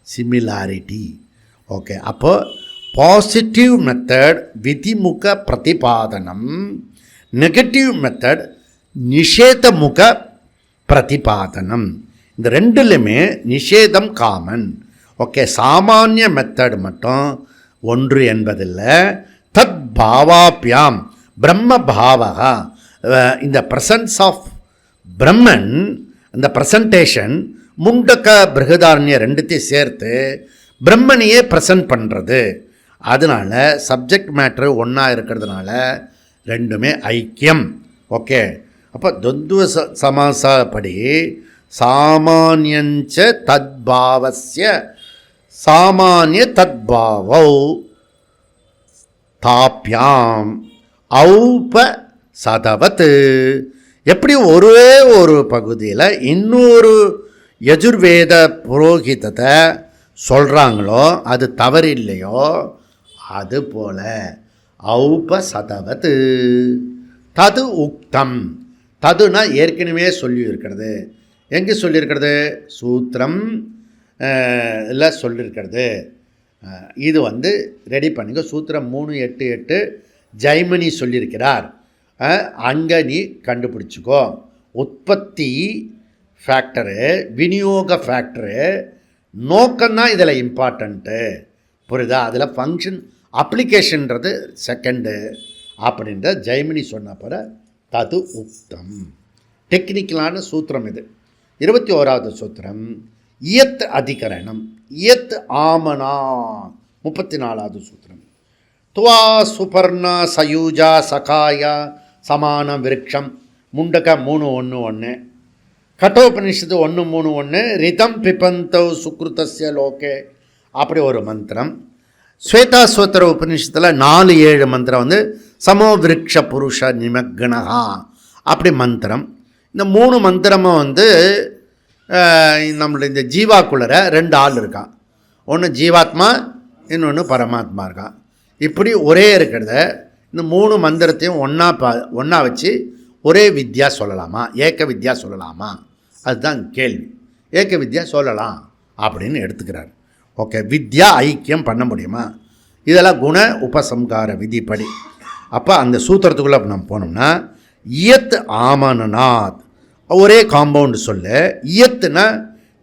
A: சிமிலாரிட்டி. ஓகே. அப்போது பாசிட்டிவ் மெத்தட் விதிமுக பிரதிபாதனம், நெகட்டிவ் மெத்தட் நிஷேதமுக பிரதிபாதனம். இந்த ரெண்டுலையுமே நிஷேதம் காமன். ஓகே. சாமானிய மெத்தட் மட்டும் ஒன்று என்பதில்லை. தத் பாவாபியாம் பிரம்ம பாவகா, இந்த ப்ரெசன்ஸ் ஆஃப் பிரம்மன், இந்த ப்ரெசன்டேஷன் முண்டக்க பிருகதாரண்ய ரெண்டுத்தையும் சேர்த்து பிரம்மனையே ப்ரெசன்ட் பண்ணுறது. அதனால் சப்ஜெக்ட் மேட்ரு ஒன்றா இருக்கிறதுனால ரெண்டுமே ஐக்கியம். ஓகே. அப்போ துவந்துவ சமாசப்படி சாமானியஞ்ச தத்பாவஸ்ய சாமானிய தத்பாவௌ தாப்யாம் ஔப சதவத். எப்படி ஒரே ஒரு பகுதியில் இன்னொரு யஜுர்வேத புரோகிதத்தை சொல்கிறாங்களோ அது தவறு இல்லையோ, அதுபோல் ஔப சதவத் தது உக்தம். ததுனா ஏற்கனவே சொல்லியிருக்கிறது. எங்கே சொல்லியிருக்கிறது? சூத்திரம் இல்லை சொல்லியிருக்கிறது. இது ரெடி பண்ணுங்க. சூத்திரம் 3.8.8 ஜெய்மினி சொல்லியிருக்கிறார். அங்கே நீ கண்டுபிடிச்சிக்கோ. உற்பத்தி ஃபேக்டரு, விநியோக ஃபேக்டரு, நோக்கம்தான் இதில் இம்பார்ட்டண்ட்டு. புரியுதா? அதில் ஃபங்க்ஷன் அப்ளிகேஷன்றது செகண்டு அப்படின்ற ஜெய்மினி சொன்ன பிற தது உக்தம். டெக்னிக்கலான சூத்திரம் இது. 21வது சூத்திரம் இயத் அதிகரணம். இயத் ஆமனா 34வது சூத்திரம். துவா சுபர்ண சயூஜா சகாயா சமான விருட்சம். முண்டக 3.1.1. கட்டோபனிஷத்து 1.3.1. ரிதம் பிபந்தௌ சுக்ருதஸ்ய லோகே அப்படி ஒரு மந்திரம். ஸ்வேதாஸ்வத்திர உபநிஷத்தில் 4-7 மந்திரம் சமோ விருட்ச புருஷ நிமக்னஹா அப்படி மந்திரம். இந்த 3 மந்திரமும் நம்மளுடைய இந்த ஜீவாக்குள்ளர 2 ஆள் இருக்கான். ஒன்று ஜீவாத்மா, இன்னொன்று பரமாத்மா இருக்கான். இப்படி ஒரே இருக்கிறத இந்த 3 மந்திரத்தையும் ஒன்றா வச்சு ஒரே வித்யா சொல்லலாமா, ஏக வித்யா சொல்லலாமா? அதுதான் கேள்வி. ஏக வித்யா சொல்லலாம் அப்படின்னு எடுத்துக்கிறார். ஓகே. வித்யா ஐக்கியம் பண்ண முடியுமா? இதெல்லாம் குண உபசம்கார விதிப்படி. அப்போ அந்த சூத்திரத்துக்குள்ளே நம்ம போனோம்னா இயத் ஆமனநாத் ஒரே காம்பவுண்டு சொல்லு. இயத்துனா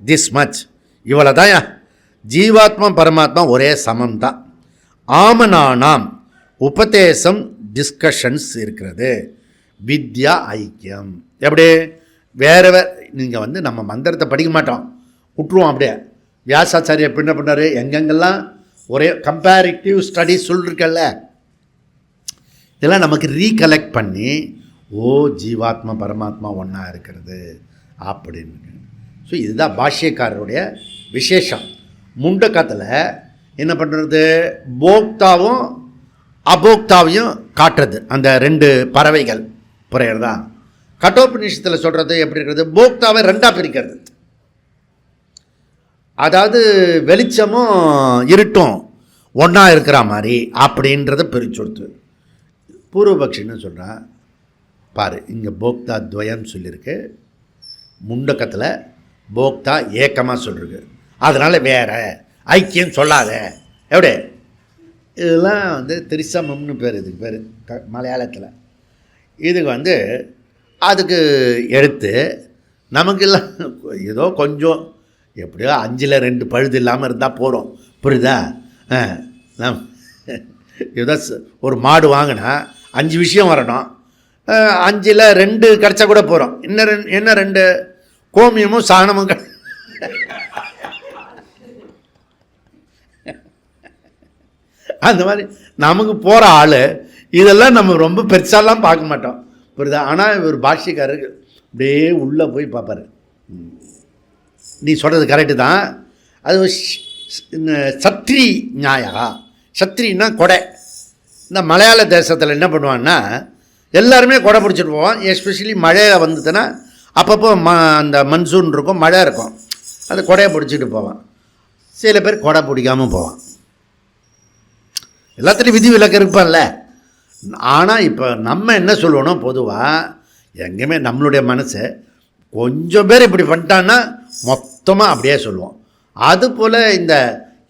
A: திஸ் மச், இவ்வளோ தான். ஜீவாத்மா பரமாத்மா ஒரே சமம் தான். ஆமனானாம் உபதேசம் டிஸ்கஷன்ஸ் இருக்கிறது. வித்யா ஐக்கியம். எப்படி வேறு நீங்கள் நம்ம மந்திரத்தை படிக்க மாட்டோம், விட்டுருவோம். அப்படியே வியாசாச்சாரிய என்ன பண்ணார், எங்கெங்கெல்லாம் ஒரே கம்பேரிட்டிவ் ஸ்டடிஸ் சொல்லியிருக்கல்ல, இதெல்லாம் நமக்கு ரீகலெக்ட் பண்ணி ஜீவாத்மா பரமாத்மா ஒன்றா இருக்கிறது அப்படின்னு. ஸோ இதுதான் பாஷ்யக்காரருடைய விசேஷம். முண்டக்கத்தில் என்ன பண்ணுறது, போக்தாவும் அபோக்தாவையும் காட்டுறது. அந்த 2 பறவைகள் புரியுறதா? கட்டோபநிஷத்தில் சொல்கிறது எப்படி இருக்கிறது, போக்தாவை 2ஆக பிரிக்கிறது. அதாவது வெளிச்சமும் இருட்டும் ஒன்றா இருக்கிற மாதிரி அப்படின்றத பிரிச்சுடுத்து. பூர்வபக்ஷின்னு சொல்கிறான் பாரு, இங்கே போக்தா துவயம் சொல்லியிருக்கு, முண்டக்கத்தில் போக்தா ஏக்கமாக சொல்லிருக்கு. அதனால் வேறு ஐக்கியம் சொல்லாத. எப்படி இதெல்லாம் திரிசமம்னு பேர், இதுக்கு பேர் மலையாளத்தில். இதுக்கு அதுக்கு எடுத்து நமக்கெல்லாம் ஏதோ கொஞ்சம் எப்படியோ 5ல் 2 பழுது இல்லாமல் இருந்தால் போகிறோம். புரியுதா? ஏதோ ஒரு மாடு வாங்கினா 5 விஷயம் வரணும், 5ல் 2 கிடச்சா கூட போகிறோம். என்ன 2 கோமியமும் சாணமும் அந்த மாதிரி நமக்கு போகிற ஆள் இதெல்லாம் நம்ம ரொம்ப பெருசாலாம் பார்க்க மாட்டோம். புரியுதா? ஆனால் ஒரு பாஷ்யக்காரருக்கு அப்படியே உள்ளே போய் பார்ப்பார். நீ சொல்கிறது கரெக்டு தான். அது சத்ரி நியாயா. சத்ரின்னா கொடை. இந்த மலையாள தேசத்தில் என்ன பண்ணுவான்னா எல்லாருமே கொடை பிடிச்சிட்டு போவோம். எஸ்பெஷலி மழை வந்ததுன்னா அப்பப்போ அந்த மன்சூன் இருக்கும், மழை இருக்கும், அந்த கொடையை பிடிச்சிட்டு போவான். சில பேர் கொடை பிடிக்காமல் போவான். எல்லாத்துலேயும் விதி விலக்கு இருப்பான்ல. ஆனால் இப்போ நம்ம என்ன சொல்லணும், பொதுவாக எங்கேயுமே நம்மளுடைய மனசை கொஞ்சம் பேர் இப்படி பண்ணிட்டான்னா மொத்தமாக அப்படியே சொல்லுவோம். அதுபோல் இந்த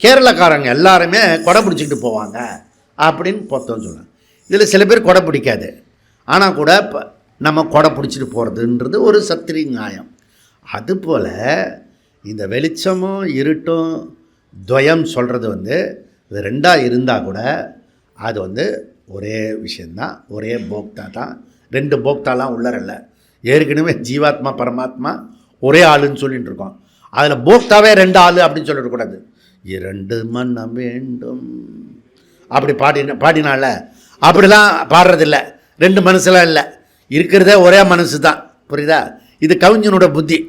A: கேரளக்காரங்க எல்லாருமே கொடை பிடிச்சிக்கிட்டு போவாங்க அப்படின்னு பொத்தம் சொல்லுவாங்க. இதில் சில பேர் கொடை பிடிக்காது, ஆனால் கூட நம்ம கொடை பிடிச்சிட்டு போகிறதுன்றது ஒரு சத்திரி நியாயம். அதுபோல் இந்த வெளிச்சமும் இருட்டும் துவயம் சொல்கிறது இது ரெண்டாக இருந்தால் கூட அது ஒரே விஷயந்தான், ஒரே போக்தா தான். ரெண்டு போக்தாலாம் உள்ளறல்ல. ஏற்கனவே ஜீவாத்மா பரமாத்மா ஒரே ஆளுன்னு சொல்லிகிட்டு இருக்கோம். அதில் போக்தாவே ரெண்டு ஆள் அப்படின்னு சொல்லிடக்கூடாது. இரண்டு மன்னம் வேண்டும் அப்படி பாடினால அப்படிலாம் பாடுறதில்ல. ரெண்டு மனசுலாம் இல்லை, இருக்கிறதே ஒரே மனசு தான். புரியுதா? இது கவிஞனோட புத்தி.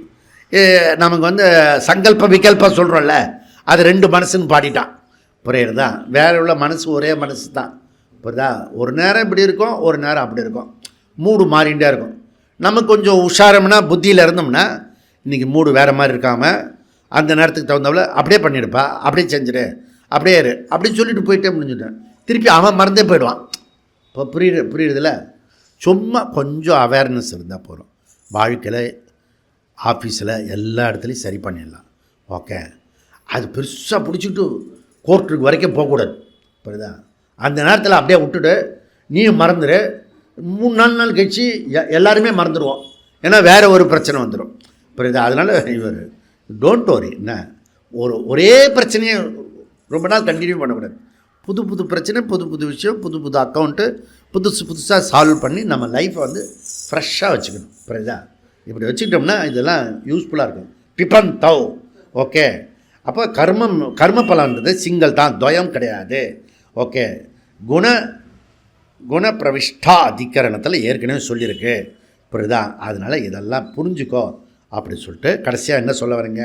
A: நமக்கு சங்கல்ப விகல்பம் சொல்கிறோம்ல, அது ரெண்டு மனசுன்னு பாடிட்டான். புரியுறதா? வேற உள்ள மனசு ஒரே மனசு தான். புரியுதா? ஒரு நேரம் இப்படி இருக்கும், ஒரு நேரம் அப்படி இருக்கும், மூடு மாறிகிட்டே இருக்கும். நம்ம கொஞ்சம் உஷாரம்னா புத்தியில் இருந்தோம்னா இன்றைக்கி மூடு வேறு மாதிரி இருக்காமல் அந்த நேரத்துக்கு தகுந்தவள அப்படியே பண்ணிடுப்பா, அப்படியே செஞ்சிடு, அப்படியே இரு அப்படின்னு சொல்லிட்டு போயிட்டே முடிஞ்சுட்டேன். திருப்பி அவன் மறந்தே போயிடுவான். இப்போ புரியுறதில்ல? சும்மா கொஞ்சம் அவேர்னஸ் இருந்தால் போகிறோம். வாழ்க்கையில், ஆஃபீஸில், எல்லா இடத்துலையும் சரி பண்ணிடலாம். ஓகே, அது பெருசாக பிடிச்சிட்டு கோர்ட்டுக்கு வரைக்கும் போகக்கூடாது. புரியுதா? அந்த நேரத்தில் அப்படியே விட்டுட்டு நீயும் மறந்துடு. 3-4 நாள் கழிச்சு எல்லாருமே மறந்துடுவோம். ஏன்னா வேறு ஒரு பிரச்சனை வந்துடும். புரியுதா? அதனால் இவர் டோன்ட் வரி. என்ன ஒரே பிரச்சனையை ரொம்ப நாள் கண்டினியூ பண்ணக்கூடாது. புது புது பிரச்சனை, புது புது விஷயம், புது புது அக்கௌண்ட்டு புதுசாக சால்வ் பண்ணி நம்ம லைஃப்பை ஃப்ரெஷ்ஷாக வச்சுக்கணும். புரியுதா? இப்படி வச்சுக்கிட்டோம்னா இதெல்லாம் யூஸ்ஃபுல்லாக இருக்கும். பிபன் தவ். ஓகே, அப்போ கர்ம பலன்றது சிங்கிள் தான், துவயம் கிடையாது. ஓகே, குண பிரவிஷ்டா அதிகரணத்தில் ஏற்கனவே சொல்லியிருக்கு. புரியுதா? அதனால் இதெல்லாம் புரிஞ்சுக்கோ அப்படி சொல்லிட்டு கடைசியாக என்ன சொல்ல வரீங்க,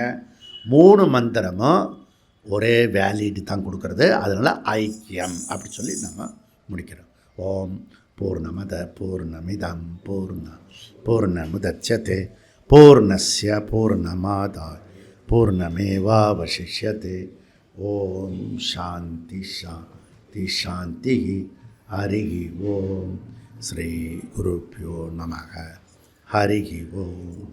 A: 3 மந்திரமும் ஒரே வேலிடி தான் கொடுக்கறது. அதனால் ஐக்கியம் அப்படி சொல்லி நம்ம முடிக்கிறோம். ஓம் பூர்ணமத பூர்ணமிதம் பூர்ணமுதட்சதே பூர்ணஸ்ய பூர்ணமாதாய பூர்ணமேவாவசிஷ்யதே. ஓம் சாந்தி சாந்தி சாந்தி. ஹரி ஓம். ஸ்ரீ குருப்யோ நமக. ஹரி ஓம்.